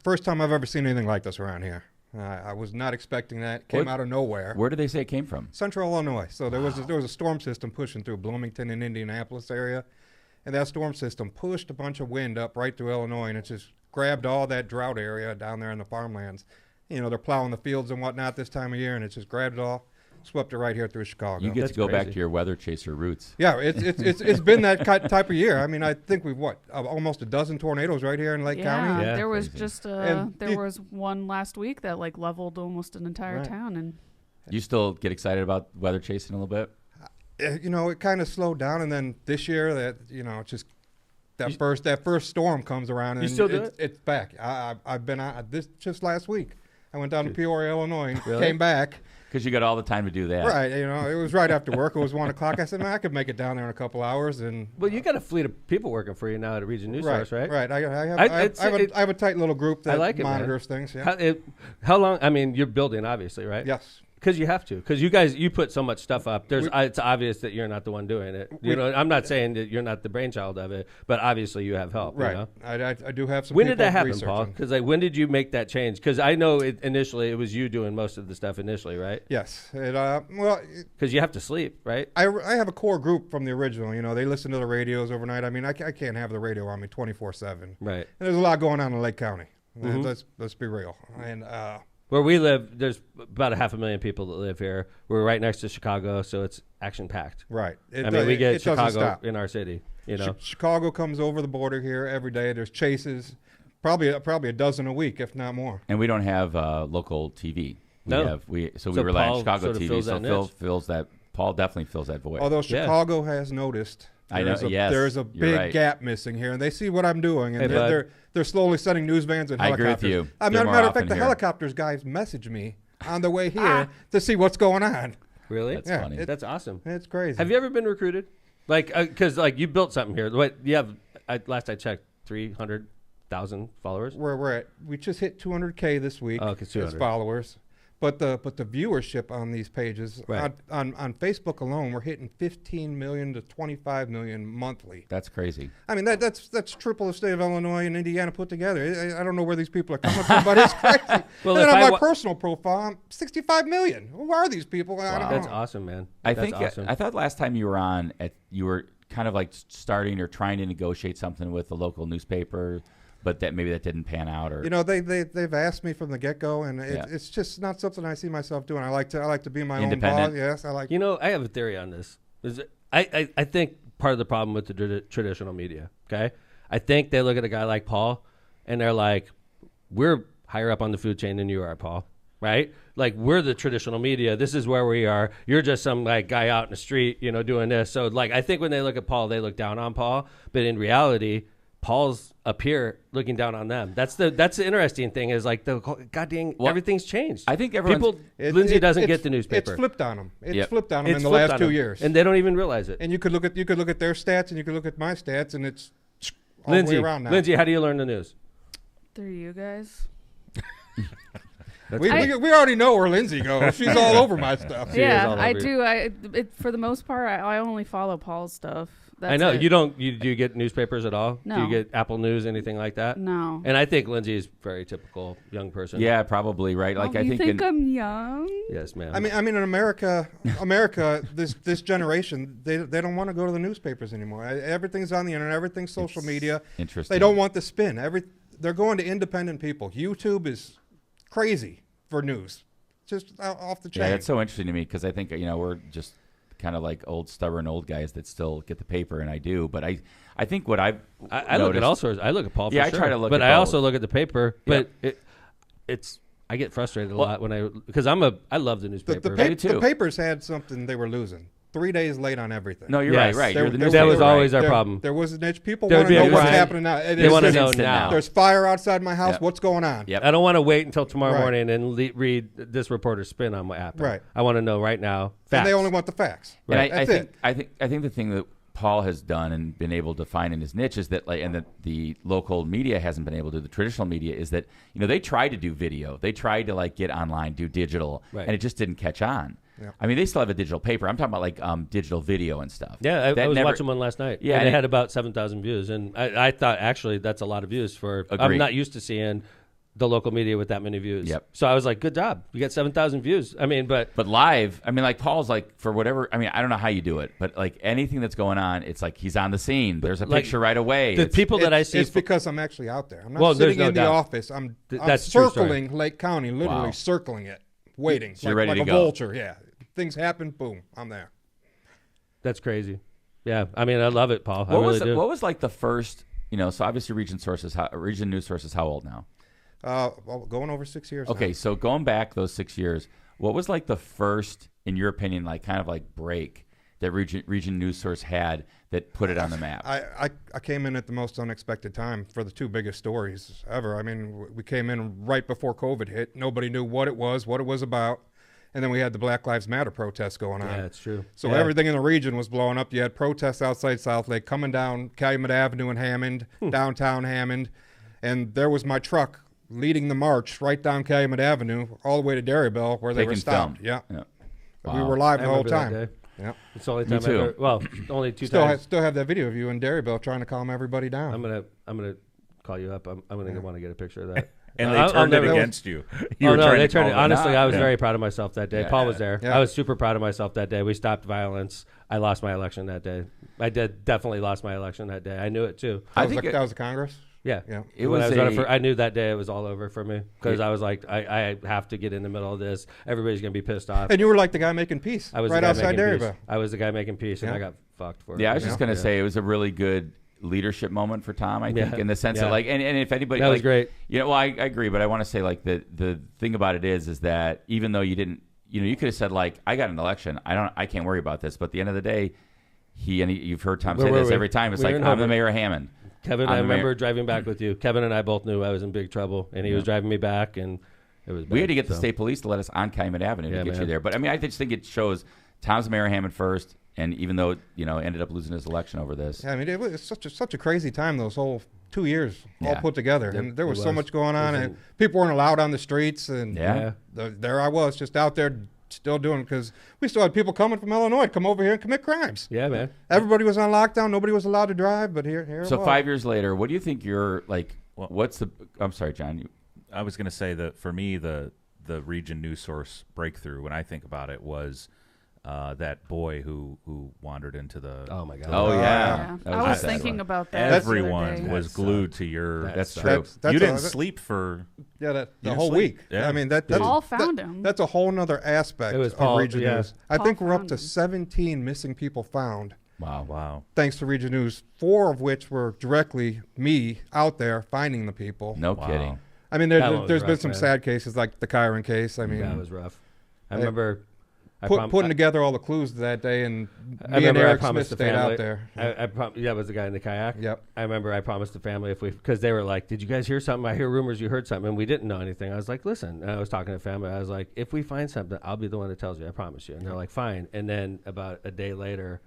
first time I've ever seen anything like this around here. I was not expecting that. Came out of nowhere. Where did they say it came from? Central Illinois. So there was a storm system pushing through Bloomington and Indianapolis area, and that storm system pushed a bunch of wind up right through Illinois, and it just grabbed all that drought area down there in the farmlands. You know, they're plowing the fields and whatnot this time of year, and it just grabbed it all, swept it right here through Chicago. You get That's to go back crazy. to your weather chaser roots. Yeah, it's been that type of year. I mean, I think we've almost a dozen tornadoes right here in Lake County. Yeah. There was Crazy. just And there was one last week that like leveled almost an entire Right. town, and You still get excited about weather chasing a little bit? You know, it kind of slowed down, and then this year just that first storm comes around, and You still do it? It's back. I've been out this just last week. I went down to Peoria, Illinois, and Really? came back. Because you got all the time to do that. Right, you know, it was right after work. It was 1 o'clock. I said, man, I could make it down there in a couple hours, and Well, you got a fleet of people working for you now at Region News Source, right? Right. I have a tight little group that I like it, man. monitors things. Yeah. How long? I mean, you're building, obviously, right? Yes. Because you have to. Because you put so much stuff up. It's obvious that you're not the one doing it. I'm not saying that you're not the brainchild of it, but obviously you have help. Right. You know? I do have some. When did people that happen, Paul? researching. Because when did you make that change? Because I know initially it was you doing most of the stuff initially, right? Yes. Because you have to sleep, right? I have a core group from the original. You know, they listen to the radios overnight. I mean, I can't have the radio on me 24/7. Right. And there's a lot going on in Lake County. Mhm. Let's be real. And Where we live, there's about 500,000 people that live here. We're right next to Chicago, so it's action-packed. right. I mean, we get it doesn't Chicago stop. in our city, you know. Chicago comes over the border here every day. There's chases, probably a dozen a week, if not more. And we don't have local TV. No. We So rely Paul on Chicago sort of TV. fills So that Phil niche. fills that. Paul definitely fills that void. Although Yeah. Chicago has noticed I know, yes, there's a you're big right. gap missing here, and they see what I'm doing, and Hey, bud. they're slowly sending news vans and I agree helicopters. with you. I mean, They're as a more matter of often fact, the here. helicopters guys message me on the way here to see what's going on. Really? That's Yeah, funny. That's awesome. It's crazy. Have you ever been recruited? Like, because you built something here. What you have? Last I checked, 300 1,000 followers? We just hit 200K this week Okay, as 200. followers. But the viewership on these pages Right. on Facebook alone, we're hitting 15 million to 25 million monthly. That's crazy. I mean that's triple the state of Illinois and Indiana put together. I don't know where these people are coming from, but it's crazy. Well, and then if on I my personal profile, I'm 65 million. Who are these people? I don't That's know. awesome, man. I That's think awesome. I thought last time you were on, you were kind of like starting or trying to negotiate something with the local newspaper, but that maybe that didn't pan out. Or They've asked me from the get go, and Yeah. it's just not something I see myself doing. I like to be my own Independent. boss. Yes, I like. You know, I have a theory on this. I think part of the problem with the traditional media, okay? I think they look at a guy like Paul, and they're like, we're higher up on the food chain than you are, Paul, right? Like, we're the traditional media. This is where we are. You're just some, like, guy out in the street, you know, doing this. So, like, I think when they look at Paul, they look down on Paul. But in reality, Paul's up here looking down on them. That's the interesting thing is like the goddamn everything's changed. I think everyone's... Lindsay doesn't get the newspaper. It's flipped on them. It's Yep. flipped on them It's in the flipped last on 2 them. years. And they don't even realize it. And you could look at their stats, and you could look at my stats, and it's all Lindsay, the way around now. Lindsay, how do you learn the news? Through you guys. We already know where Lindsay goes. She's all over my stuff. She is Yeah, all I over do. For the most part, I only follow Paul's stuff. That's I know it. you don't. Do you get newspapers at all? No. Do you get Apple News, anything like that? No. And I think Lindsay is very typical young person. Yeah, probably, right? Like, I you think... I'm young? Yes, ma'am. I mean, in America, this generation, they don't want to go to the newspapers anymore. Everything's on the internet. Everything's social media. Interesting. They don't want the spin. They're going to independent people. YouTube is crazy for news, just off the chain. Yeah, that's so interesting to me because I think, we're just kind of like stubborn old guys that still get the paper, and I do. But I think what I look at all sorts. I look at Paul. For Yeah, sure, I try to look but at I both. also look at the paper. But it's I get frustrated a lot when because I love the newspaper. too. The papers had something they were losing. 3 days late on everything. No, you're Yes. right. There- You're the there- that was newspaper, always right? our problem. There was an itch. People There would want to be a know what's grind. happening now. They want to It's know instant now. now. There's fire outside my house. Yep. What's going on? Yep. I don't want to wait until tomorrow Right. morning and read this reporter's spin on what happened. Right. I want to know right now. Facts. And they only want the facts. And Right. I That's think the thing that Paul has done and been able to find in his niche is that, and that the local media hasn't been able to, the traditional media, is that they tried to do video, they tried to get online, do digital, Right. and it just didn't catch on. Yep. I mean, they still have a digital paper. I'm talking about digital video and stuff. Yeah, I That was never- watching one last night. Yeah, and and it it- had about 7,000 views, and I thought actually that's a lot of views for. I'm Agreed. not used to seeing the local media with that many views. Yep. So I was like, good job, you got 7,000 views. I mean, but live, I mean, Paul's for whatever. I mean, I don't know how you do it, but anything that's going on, it's like he's on the scene. There's a picture right away. the It's- people that I see. It's because I'm actually out there. I'm not Well, there's sitting no in the doubt. office. I'm That's a true story. circling Lake County, literally Wow. circling it, waiting So you're ready like to a go. vulture. Yeah, things happen. Boom, I'm there. That's crazy. Yeah, I mean, I love it, Paul. I what really was do. what was the first? So obviously, region news sources. How old now? Well, going over 6 years. Okay, now. so going back those 6 years, what was the first, in your opinion, break that region news source had that put it on the map? I came in at the most unexpected time for the two biggest stories ever. I mean, we came in right before COVID hit. Nobody knew what it was about. And then we had the Black Lives Matter protests going on. Yeah, it's true. So Yeah. everything in the region was blowing up. You had protests outside South Lake coming down Calumet Avenue in Hammond, downtown Hammond. And there was my truck leading the march right down Calumet Avenue all the way to Derryville where they were Taking stopped. film. Yeah. Yeah. We Wow. were live I the whole remember that time. day. Yeah. It's the only Me time I too. ever. Well, only two Still times. have that video of you in Derryville trying to calm everybody down. I'm gonna call you up. I'm gonna want to get a picture of that. And I'll they turned it never- against you. Oh no, they turned it. Honestly, I was Yeah. very proud of myself that day. Yeah. Paul was there. Yeah. I was super proud of myself that day. We stopped violence. I lost my election that day. I definitely lost my election that day. I knew it too. I That was think that was the Congress? Yeah. Yeah. It When was I was running a- for, I knew that day it was all over for me because I was like, I have to get in the middle of this. Everybody's gonna be pissed off. And you were like the guy making peace I was right the guy outside making peace. Derryville. I was the guy making peace, and Yeah. I got fucked for it. Yeah, I was just going to Yeah. say it was a really good leadership moment for Tom, I think, Yeah. in the sense Yeah. that and if anybody That was great. Well, I agree, but I want to say the thing about it is that even though you didn't, you could have said I got an election, I can't worry about this, but at the end of the day, you've heard Tom Where say were this we? every time. It's We were in I'm the Hammond. mayor of Hammond. Kevin, I'm I the mayor. remember driving back with you. Kevin and I both knew I was in big trouble, and he was driving me back, and it was. We had to get the so. state police to let us on Calumet Avenue Yeah, to get you man. there. But I mean, I just think it shows Tom's the mayor of Hammond first, and even though ended up losing his election over this. Yeah, I mean, it was such a crazy time. Those whole 2 years all Yeah. put together, Yep, and there was it so was. much going on, It was and people weren't allowed on the streets, and Yeah. there I was just out there still doing, because we still had people coming from Illinois to come over here and commit crimes. Yeah, man. Everybody was on lockdown. Nobody was allowed to drive, but here it So was. 5 years later, what do you think you're like? Well- What's the? I'm sorry, John. I was going to say that for me, the region news source breakthrough, when I think about it, was that boy who wandered into the. Oh my God. Oh Yeah. yeah. That I a was sad thinking one. about that. the other Everyone day. was That glued to your. That's sucked. true. That's you didn't a- sleep for. Yeah, You the didn't whole sleep. week. Yeah. I mean, that's Paul found him. That's a whole nother aspect It was of Paul, Region yeah. News. I Paul think we're up found to him. 17 missing people found, Wow. Wow. thanks to Region News, 4 of which were directly me out there finding the people. No Wow. kidding. I mean, That one was there's been rough, some man. sad cases like the Kyron case. I mean, That was rough. I Hey, remember putting together all the clues that day, and I me and remember I Eric Smith promised the stayed family. out there. That was the guy in the kayak. Yep. I remember I promised the family because they were like, "Did you guys hear something? I hear rumors you heard something," and we didn't know anything. I was like, "Listen," and I was talking to family. I was like, "If we find something, I'll be the one that tells you. I promise you." And they're like, "Fine." And then about a day later,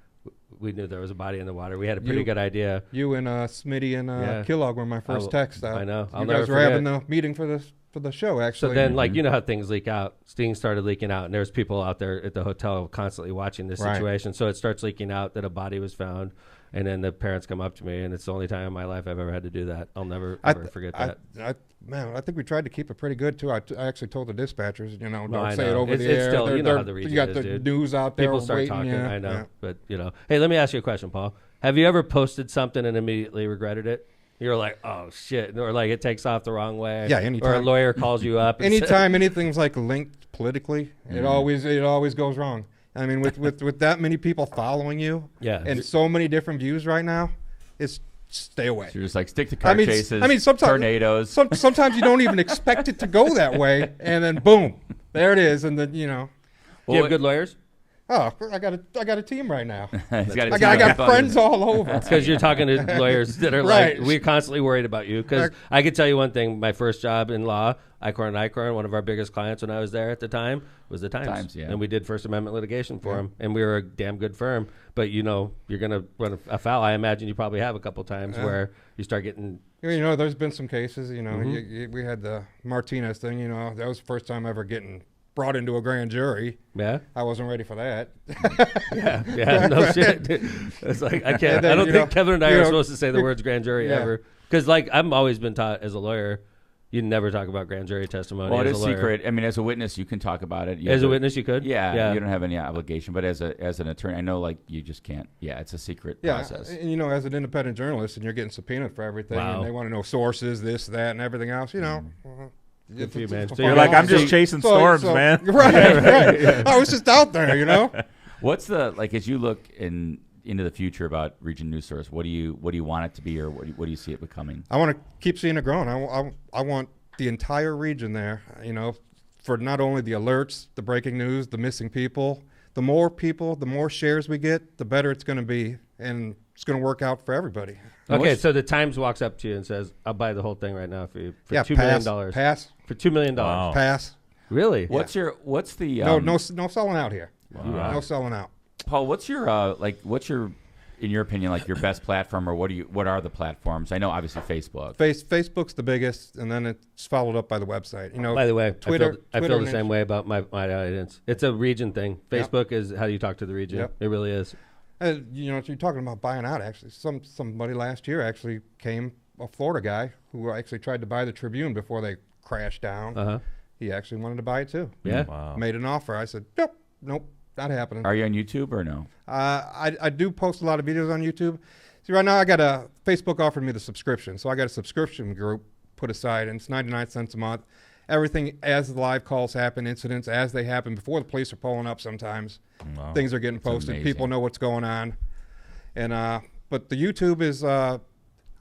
we knew there was a body in the water. We had a pretty good idea. You and Smitty and Yeah. Kellogg were my first text. I know. I'll You never guys were forget. having the meeting for the show, actually. So then, like, you know how things leak out. Things started leaking out, and there's people out there at the hotel constantly watching this Right. situation. So it starts leaking out that a body was found, and then the parents come up to me, and it's the only time in my life I've ever had to do that. I'll never ever forget that. I think we tried to keep it pretty good too. I actually told the dispatchers, No, don't I say it know. over It's- the it's air. still- you know They're- how the region you got is, the dude. news out there People start waiting. talking. Yeah, I know, yeah. but hey, let me ask you a question, Paul. Have you ever posted something and immediately regretted it? You're like, oh shit, or like it takes off the wrong way. Yeah, Or a anytime. lawyer calls you up. And says- Anytime anything's like linked politically, it always goes wrong. I mean, with that many people following you, Yeah. and so many different views right now, it's stay away. So you're just like stick to car chases. sometimes tornadoes. sometimes you don't even expect it to go that way, and then boom, there it is, and then Do you have good lawyers? oh, I got a team right now. He's got a I team got of friends all over. Because you're talking to lawyers that are Right. like, we're constantly worried about you. Because I could tell you one thing, my first job in law, Icorn, one of our biggest clients when I was there at the time, was the Times. Times, yeah. And we did First Amendment litigation for them. And we were a damn good firm. But, you're going to run afoul. I imagine you probably have a couple times where you start getting... There's been some cases. Mm-hmm. We had the Martinez thing. That was the first time ever getting brought into a grand jury. Yeah? I wasn't ready for that. Yeah, no shit. It's like, I can't... And then, I don't think Kevin and I are supposed to say the words grand jury Yeah. ever. Because, like, I've always been taught as a lawyer, you never talk about grand jury testimony Well, it as is a lawyer. secret. I mean, as a witness, you can talk about it. As a witness, you could? Yeah, you don't have any obligation. But as an attorney, I know like you just can't. Yeah, it's a secret process. And as an independent journalist, and you're getting subpoenaed for everything, Wow. and they want to know sources, this, that, and everything else. Good for you, man. a So you're fine like, I'm line. just chasing storms, man. Right. I was just out there, What's the like as you look into the future about Region News Source? What do you want it to be, or what do you see it becoming? I want to keep seeing it growing. I want the entire region there, for not only the alerts, the breaking news, the missing people. The more shares we get, the better it's going to be, and it's going to work out for everybody. Okay, so the Times walks up to you and says, I'll buy the whole thing right now for you for $2 million. Pass. For $2 million. Wow. Pass. Really? What's the No selling out here. Wow. No selling out. Paul? What's your in your opinion, like your best platform, or what are the platforms? I know obviously Facebook. Facebook's the biggest, and then it's followed up by the website. By the way, Twitter. I feel the and same way about my audience. It's a region thing. Facebook is how you talk to the region. Yep. It really is. you're talking about buying out. Actually, somebody last year actually came, a Florida guy who actually tried to buy the Tribune before they crashed down. Uh-huh. He actually wanted to buy it too. Yeah. Wow. Made an offer. I said, nope, not happening. Are you on YouTube or no? I do post a lot of videos on YouTube. See, right now I got Facebook offered me the subscription, so I got a subscription group put aside, and it's 99 cents a month. Everything as the live calls happen, incidents as they happen, before the police are pulling up sometimes, Wow. things are getting posted. amazing. People know what's going on. And but the YouTube is a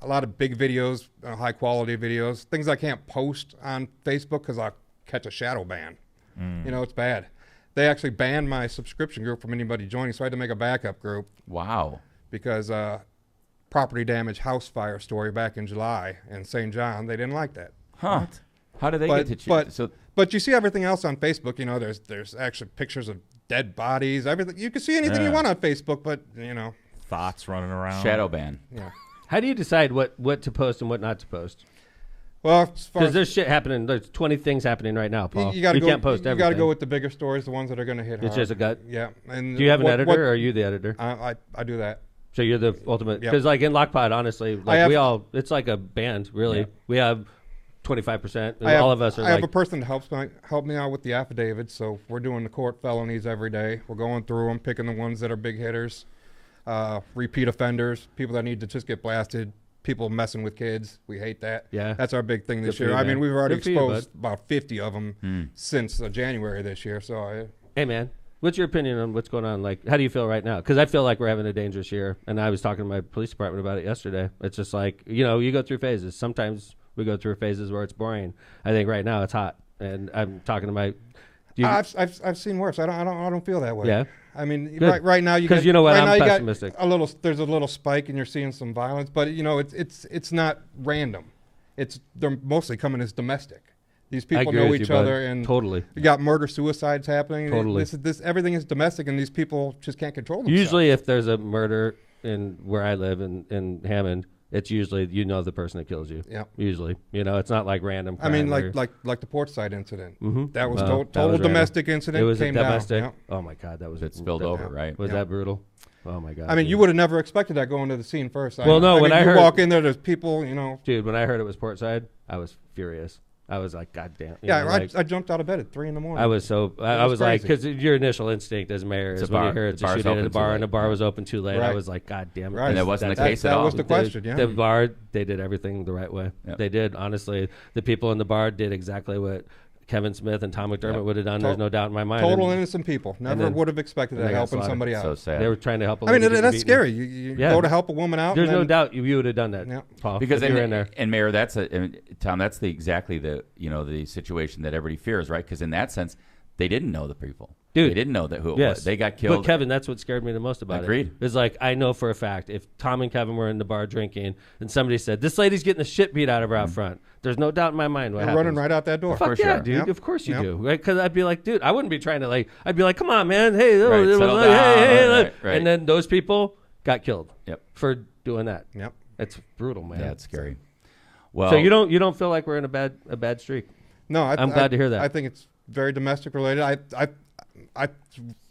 lot of big videos, high quality videos, things I can't post on Facebook because I'll catch a shadow ban. It's bad. They actually banned my subscription group from anybody joining, so I had to make a backup group Wow. because property damage house fire story back in July in St. John, they didn't like that. Huh. How do they But- get to but- choose? So But you see everything else on Facebook. There's actually pictures of dead bodies, everything. You can see anything you Yeah. want on Facebook, but Thoughts running around. shadow ban. yeah. How do you decide what to post and what not to post? Well, as far Because as there's shit happening. There's 20 things happening right now, Paul. you gotta go, can't post you everything. got to go with the bigger stories, the ones that are going to hit It's hard. just a gut. Yeah. And Do you have an what- editor, what- or are you the editor? I do that. So you're the ultimate. Yep. Because like in LOCPod, honestly, like have- we all, it's like a band, really. Yeah. We have 25%. And I have, all of us are I have like, a person that help me out with the affidavits. So we're doing the court felonies every day. We're going through them, picking the ones that are big hitters, repeat offenders, people that need to just get blasted, people messing with kids. We hate that. Yeah. That's our big thing this Good for year. you, I mean, man. we've already Good for you, exposed about 50 of them since January this year. So hey, man, what's your opinion on what's going on? Like, how do you feel right now? Because I feel like we're having a dangerous year. And I was talking to my police department about it yesterday. It's just like, you know, you go through phases. Sometimes we go through phases where it's boring. I think right now it's hot. And I'm talking to my... I've seen worse. I don't feel that way. Yeah? I mean, Good. right now you 'Cause got, you know what, right I'm now you got pessimistic. there's a little spike and you're seeing some violence, but you know it's not random. They're mostly coming as domestic. These I people agree know with each you, bud. other, and Totally. you got murder suicides happening. Totally. This everything is domestic, and these people just can't control themselves. Usually if there's a murder in where I live in Hammond, it's usually, you know, the person that kills you. Yeah. Usually. You know, it's not like random I mean, crime like the Portside incident. Mhm. That was Well, total that was random. domestic incident. It was came a domestic. down. Oh my God, that was It spilled that- over, right? Was Yeah. that brutal? Oh my God. I mean, dude. you would have never expected that going to the scene first. Well, no, when mean, I you heard- walk in there, there's people, you know. Dude, when I heard it was Portside, I was furious. I was like, God damn. You Yeah, know, like, I jumped out of bed at 3 a.m. I was so, I was was like, crazy. because your initial instinct as mayor It's is a when you bar. hear The it's a bar's shooting at open a too bar late. and the bar was open too late. I Right. was like, God damn it. Right. And that wasn't the That's- case at that all. was the question, yeah. The bar, they did everything the right way. Yep. They did, honestly. The people in the bar did exactly what Kevin Smith and Tom McDermott Yep. would have done. To- There's no doubt in my mind. Total And innocent people. Never then- would have expected and that they got helping slaughtered. somebody out. So sad. They were trying to help a I mean, lady get that's beaten. scary. You Yeah. go to help a woman out. There's and no then, doubt you would have done that, Yeah. Paul. Because if you were in there. and Mayor, Tom, that's exactly the the situation that everybody fears, right? Because in that sense, they didn't know the people. Dude. They didn't know that who it Yes. was. They got killed. But Kevin, that's what scared me the most about Agreed. it. It's like, I know for a fact, if Tom and Kevin were in the bar drinking and somebody said, this lady's getting the shit beat out of her out front, there's no doubt in my mind what You're happens. running right out that door. Fuck For yeah, sure. dude. Yep. Of course you Yep. do. Right? Because I'd be like, dude, I wouldn't be trying to I'd be like, come on, man. Hey, Right, it was settle like, down. hey, Right, right. And then those people got killed Yep. for doing that. Yep. It's brutal, man. Yeah, it's scary. Well, So you don't feel like we're in a bad streak? No, I'm glad to hear that. I think it's very domestic related. I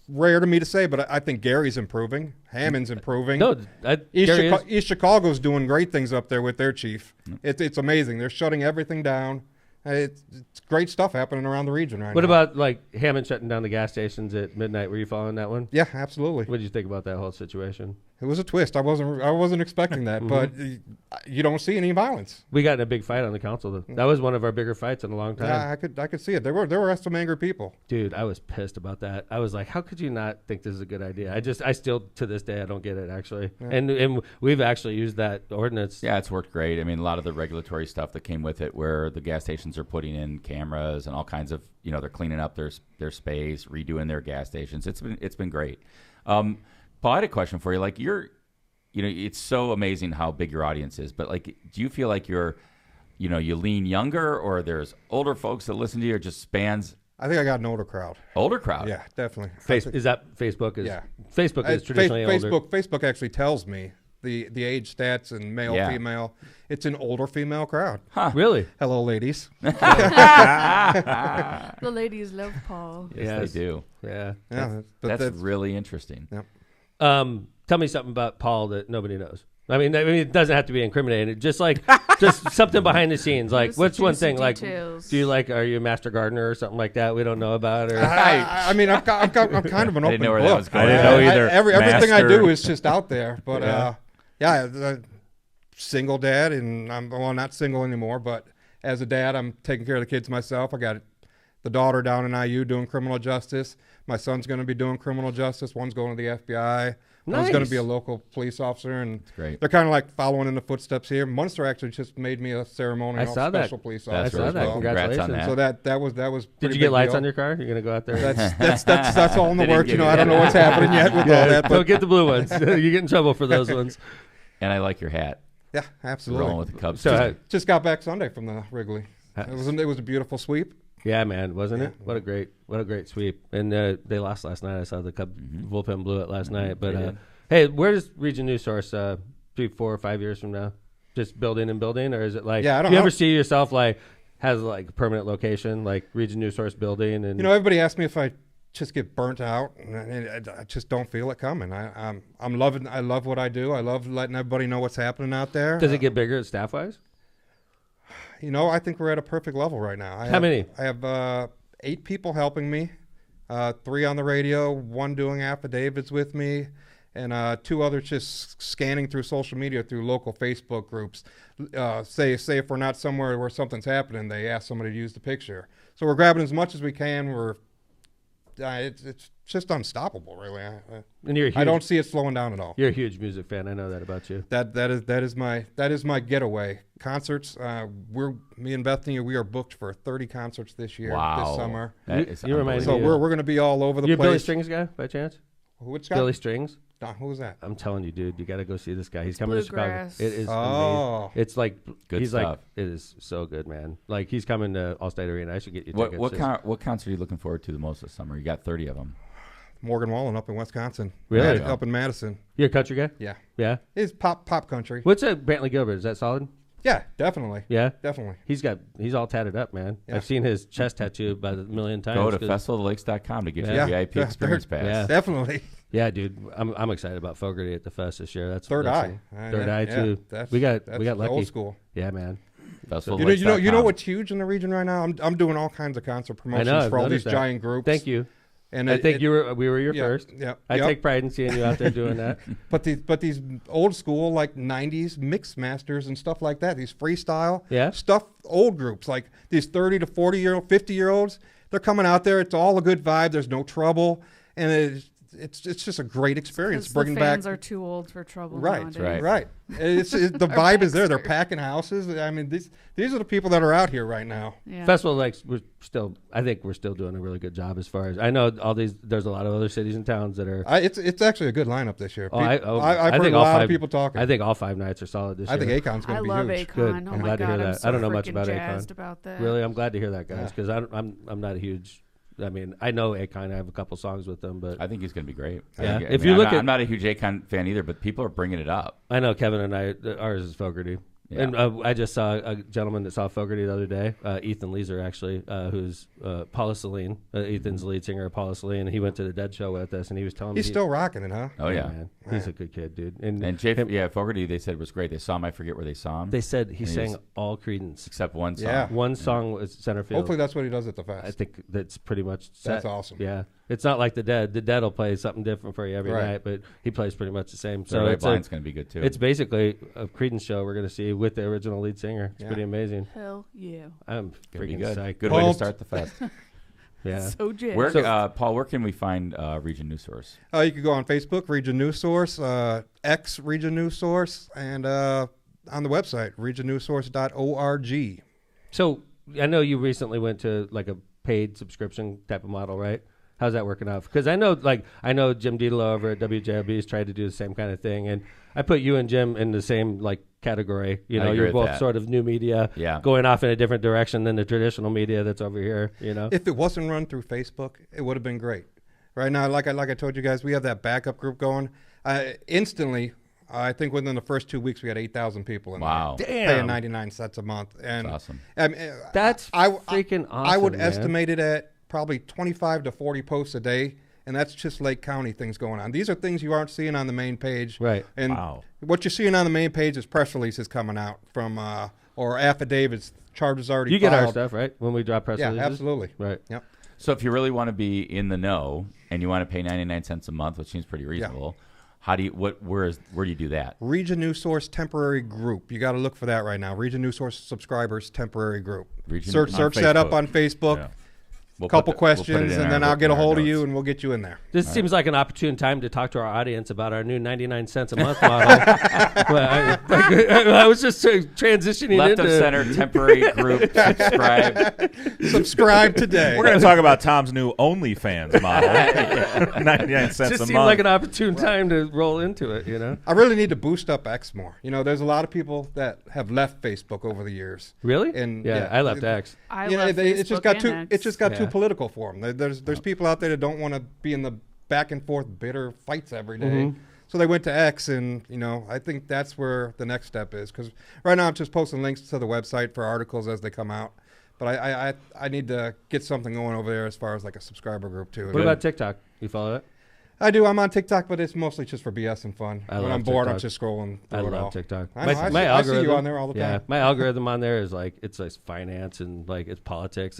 rare to me to say, but I think Gary's improving. Hammond's improving. No, Gary is. East Chicago's doing great things up there with their chief. It's amazing. They're shutting everything down. It's great stuff happening around the region right What now. about like Hammond shutting down the gas stations at midnight? Were you following that one? Yeah, absolutely. What did you think about that whole situation? It was a twist. I wasn't expecting that, but you don't see any violence. We got in a big fight on the council. That was one of our bigger fights in a long time. Yeah, I could see it. There were some angry people. Dude, I was pissed about that. I was like, how could you not think this is a good idea? I still, to this day, I don't get it, actually. Yeah. And we've actually used that ordinance. yeah, it's worked great. I mean, a lot of the regulatory stuff that came with it, where the gas stations are putting in cameras and all kinds of, they're cleaning up their space, redoing their gas stations. It's been great. Paul, I had a question for you. Like it's so amazing how big your audience is, but like, do you feel like you lean younger, or there's older folks that listen to you, or just spans I think I got an older crowd. older crowd? Yeah, definitely. Is that Facebook? Yeah. Facebook is traditionally older. Facebook actually tells me the age stats and male, Yeah. female. It's an older female crowd. Really? Hello, ladies. The ladies love Paul. Yes, they do. Yeah. Yeah, That's really interesting. Tell me something about Paul that nobody knows. I mean, it doesn't have to be incriminating. Just something behind the scenes. Like, Just what's one juicy thing? Like, details. are you a master gardener or something like that we don't know about? Or I mean, I'm kind of an I open didn't know where book. that was going. I didn't know either. Everything I Master- do is just out there. But single dad, and I'm not single anymore. But as a dad, I'm taking care of the kids myself. I got the daughter down in IU doing criminal justice. My son's going to be doing criminal justice. One's going to the FBI. One's going Nice. to be a local police officer, and great. they're kind of like following in the footsteps here. Munster actually just made me a ceremonial I saw that. special police That's officer. I saw as that. well. Congrats on Congratulations. that. So that was. Did pretty you get big lights deal. on your car? You're gonna go out there. That's all in the They didn't works. give you I don't know that. what's happening yet with all that, Don't but get the blue ones. You get in trouble for those ones. And I like your hat. yeah, Rolling absolutely. with the Cubs. So, Just got back Sunday from the Wrigley. It was a beautiful sweep. yeah, man, wasn't it? What a great sweep. And they lost last night. I saw the Cub bullpen blew it last night. But They did. hey, where does Region News Source 3, 4, or 5 years from now? Just building and building, or is it like? Yeah, I don't do you know. ever see yourself like has like a permanent location, like Region News Source building? And Everybody asks me if I just get burnt out, and I just don't feel it coming. I'm loving. I love what I do. I love letting everybody know what's happening out there. does it get bigger staff wise? I think we're at a perfect level right now. How many? I have 8 people helping me, 3 on the radio, 1 doing affidavits with me, and 2 others just scanning through social media through local Facebook groups. Say if we're not somewhere where something's happening, they ask somebody to use the picture. So we're grabbing as much as we can. It's just unstoppable, really. And you're a huge, I don't see it slowing down at all. You're a huge music fan. I know that about you. That is my getaway. Concerts. Me and Bethany, we are booked for 30 concerts this year. Wow. This summer. That is You remind So me. we're going to be all over the You're a place. Billy Strings guy by chance? Which guy? Billy Strings. Who was that? I'm telling you, dude, you got to go see this guy. He's coming to Chicago. Bluegrass. It is Oh. amazing. It's like Good he's stuff. like it is so good, man. Like he's coming to Allstate Arena. I should get you What tickets. what concert are you looking forward to the most this summer? You got 30 of them. Morgan Wallen up in Wisconsin. Really? Up in Madison. You're a country guy? Yeah. Yeah. It's pop country. What's a Brantley Gilbert? Is that solid? Yeah, definitely. Yeah. Definitely. He's all tatted up, man. Yeah. I've seen his chest tattoo about a million times. Go to 'cause- festivaloflakes.com to get Yeah. your VIP Yeah, experience pass. Yeah. Definitely. Yeah, dude. I'm excited about Fogarty at the fest this year. That's Third that's Eye. Third Eye Yeah, too. that's- we got that's lucky. old school. Yeah, man. Festivaloflakes.com. You know what's huge in the region right now? I'm doing all kinds of concert promotions I've for all these noticed that. giant groups. Thank you. And I think we were your yeah, first. Yeah. I yep. take pride in seeing you out there doing that. But these old school like 90s mix masters and stuff like that, these freestyle stuff, old groups like these 30 to 40-year-old, 50-year-olds, they're coming out there. It's all a good vibe. There's no trouble, and it's just a great experience. Bringing the back fans are too old for trouble. right, nowadays. right. The vibe is there. They're packing houses. I mean, these are the people that are out here right now. Yeah. Festival Lakes, I think we're still doing a really good job as far as I know. There's a lot of other cities and towns that are. It's actually a good lineup this year. I've heard think a all lot 5 of people talking. I think all 5 nights are solid this year. I think Akon's I going to be love huge. Akon. Good. Oh I'm my glad to God, hear I'm that. so I don't know much freaking about jazzed Akon. about that. Really, I'm glad to hear that, guys, Yeah. because I'm not a huge. I mean, I know Akon. I have a couple songs with them, but I think he's going to be great. Yeah. If you look I'm not a huge Akon fan either, but people are bringing it up. I know Kevin and I. Ours is Fogarty. Yeah. And I just saw a gentleman that saw Fogarty the other day, Ethan Leeser, actually, who's Paula Celine, Ethan's lead singer of Paula Celine. He went to the Dead show with us, and he was telling me He's still rocking it, huh? Oh, yeah. man, he's a good kid, dude. And Fogarty, they said was great. They saw him. I forget where they saw him. They said he And he sang was- all Creedence. except one song. Yeah. One song was center field. Hopefully that's what he does at the fest. I think that's pretty much set. That's awesome. Yeah. It's not like the Dead. The Dead will play something different for you every Right. night, but he plays pretty much the same. So So it's Blind's going to be good too. it's basically a Creedence show we're going to see with the original lead singer. It's Yeah. pretty amazing. Hell yeah. I'm Gonna be freaking good. psyched. Good way to Pumped. start the fest. Yeah. So jazzed. Where, Paul? Where can we find Region News Source? You can go on Facebook, Region News Source, X Region News Source, and on the website, regionnewssource.org. So I know you recently went to like a paid subscription type of model, right? How's that working out? Because I know Jim Didolo over at WJLB has tried to do the same kind of thing, and I put you and Jim in the same like category. You I know, agree you're with both that. sort of new media, Yeah. going off in a different direction than the traditional media that's over here. You know, If it wasn't run through Facebook, it would have been great. Right now, like I told you guys, we have that backup group going. Instantly, I think within the first 2 weeks, we had 8,000 people in Wow. there Damn. paying 99 cents a month. And That's awesome. I mean, that's freaking awesome. I would man. estimate it at probably 25 to 40 posts a day, and that's just Lake County things going on. These are things you aren't seeing on the main page. Right. And Wow. what you're seeing on the main page is press releases coming out from or affidavits, charges already You get our filed. stuff right when we drop press Yeah, releases? absolutely. Right. Yep. So if you really want to be in the know and you want to pay 99 cents a month, which seems pretty reasonable, how do you where do you do that? Region News Source temporary group. You got to look for that right now. Region News Source subscribers temporary group. Region- Search on that up Facebook. on Facebook. Yeah. We'll Couple put we'll put it questions, in and then our- I'll get a in our hold of notes. you, and we'll get you in there. This seems like an opportune time to talk to our audience about our new 99 cents a month model. Well, I was just transitioning Left into of center temporary group. Subscribe. Subscribe today. We're going to talk about Tom's new OnlyFans model. 99 cents Just a seemed month. like an opportune time to roll into it, you know? I really need to boost up X more. You know, there's a lot of people that have left Facebook over the years. Really? And yeah, I left X. I You know, love it just got Facebook too. and It just got too Yeah. political for them. There's people out there that don't want to be in the back and forth bitter fights every day. So they went to X, and I think that's where the next step is. Because right now I'm just posting links to the website for articles as they come out. But I need to get something going over there as far as like a subscriber group too. What about TikTok? You follow it? I do. I'm on TikTok, but it's mostly just for BS and fun. I When love I'm bored, TikTok. I'm just scrolling through I it love all. TikTok. I know, I see you on there all the time. My algorithm on there is like it's like finance and like it's politics.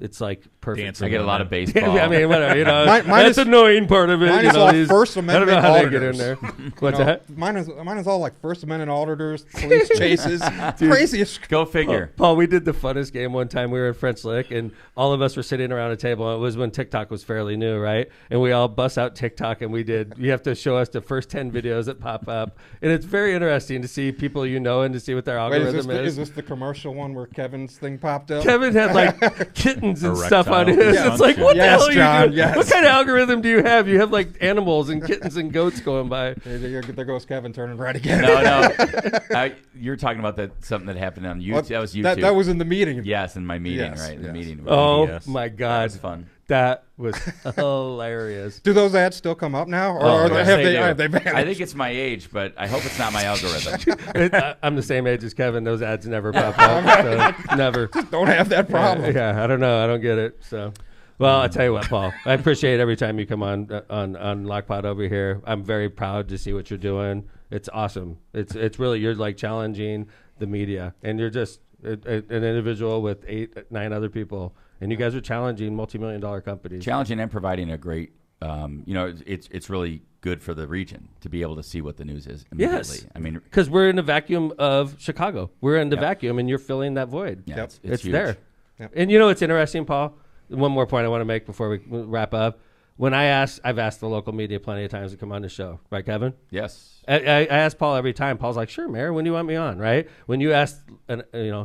It's like perfect. Dancing I get a lot of baseball. I mean, whatever. Mine That's annoying part of it. Mine is all First I don't Amendment know how they auditors. get in there. What's that? Mine is all like First Amendment auditors, police chases, craziest. Go figure. Paul, we did the funnest game one time. We were in French Lick, and all of us were sitting around a table. It was when TikTok was fairly new, right? And we all bust out TikTok, and you have to show us the first 10 videos that pop up. And it's very interesting to see people and to see what their Wait, algorithm is this the commercial one where Kevin's thing popped up? Kevin had like kittens and stuff on Erectile his. dysfunction. It's like, what the hell are John, you doing? yes. What kind of algorithm do you have? You have like animals and kittens and goats going by. There goes Kevin turning red again. No. You're talking about something that happened on YouTube. That was YouTube. That was in the meeting. Yes, in my meeting, Yes, right? In the yes. meeting. Oh Yes. my God. That was fun. That was hilarious. Do those ads still come up now, or Oh, yes, have they do. have they vanished? I think it's my age, but I hope it's not my algorithm. I'm the same age as Kevin. Those ads never pop up. So never. don't have that problem. Yeah, I don't know. I don't get it. So, well, I tell you what, Paul, I appreciate every time you come on LOCPod over here. I'm very proud to see what you're doing. It's awesome. It's really, you're like challenging the media, and you're just an individual with 8-9 other people, and you guys are challenging multi-million-dollar companies. Challenging and providing a great, it's really good for the region to be able to see what the news is immediately. Yes. I mean, Because we're in the vacuum of Chicago. We're in the vacuum, and you're filling that void. yeah, Yep. it's huge. there. Yep. And you know what's interesting, Paul? One more point I want to make before we wrap up. When I've asked the local media plenty of times to come on the show, right, Kevin? Yes. I ask Paul every time. Paul's like, "Sure, Mayor. When do you want me on?" Right? When you ask,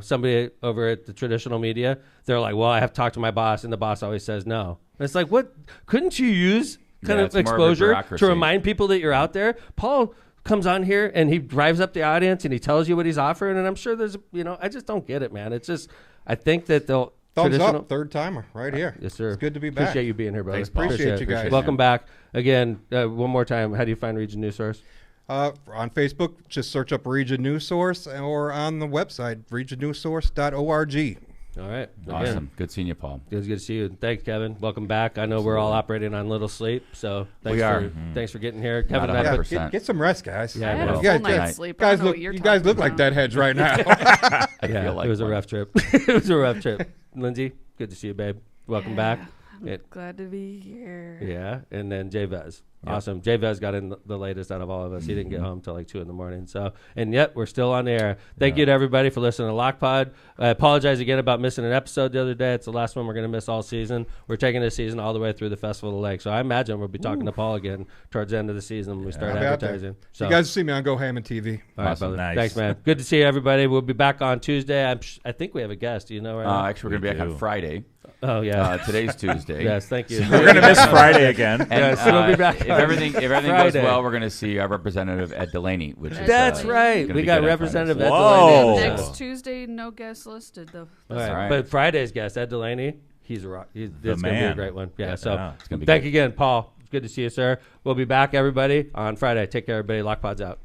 somebody over at the traditional media, they're like, "Well, I have to talk to my boss," and the boss always says no. And it's like, what? Couldn't you use kind Yeah, of it's more of a exposure bureaucracy. to remind people that you're out there? Paul comes on here and he drives up the audience and he tells you what he's offering, and I'm sure there's, I just don't get it, man. It's just, I think that they'll. Thumbs up, third timer right here. Yes, sir. It's good to be back. Appreciate you being here, brother. Thanks, Paul. Appreciate you guys. Welcome back. Again, one more time, how do you find Region News Source? On Facebook, just search up Region News Source, or on the website, regionnewssource.org. All right. Awesome. Again, Good seeing you, Paul. it was good to see you. Thanks, Kevin. Welcome back. I know we're all operating on little sleep, so thanks We are. for thanks for getting here. Kevin Not and I 100%. put, Get some rest, guys. Yeah, I had well. a You full guys- night's sleep. I don't know what you're You guys talking look like about. deadheads right now. I yeah, feel like it was a one. rough trip. It was a rough trip. Lindsay, good to see you, babe. Welcome back. I'm glad to be here. Yeah, and then Jay Vez. Awesome. Jay Vez got in the latest out of all of us. He didn't get home till like 2 a.m. So, and yet we're still on the air. Thank you to everybody for listening to LOCPod. I apologize again about missing an episode the other day. It's the last one we're going to miss all season. We're taking this season all the way through the Festival of the Lake. So I imagine we'll be talking to Paul again towards the end of the season when we start I'll be out there. advertising. So, You guys see me on Go Hammond TV. all right, Awesome. brother. Nice. Thanks, man. Good to see you, everybody. We'll be back on Tuesday. I think we have a guest. Do you know right now? Actually, we're going to be back do. on Friday. Oh, yeah. Today's Tuesday. Yes, thank you. We're gonna miss Friday again. And, Yes, we'll be back If on everything goes Friday. well, we're going to see our representative Ed Delaney, which is That's right. gonna We be got good on Representative Ed Friday. Whoa. Delaney. Oh. Next Tuesday, no guests listed though. All right. All right. But Friday's guest, Ed Delaney, he's a rock. It's going to be a man. great one. Yeah. Yeah, So it's gonna be thank good. you again, Paul. It's good to see you, sir. We'll be back, everybody, on Friday. Take care, everybody. LOCPod's out.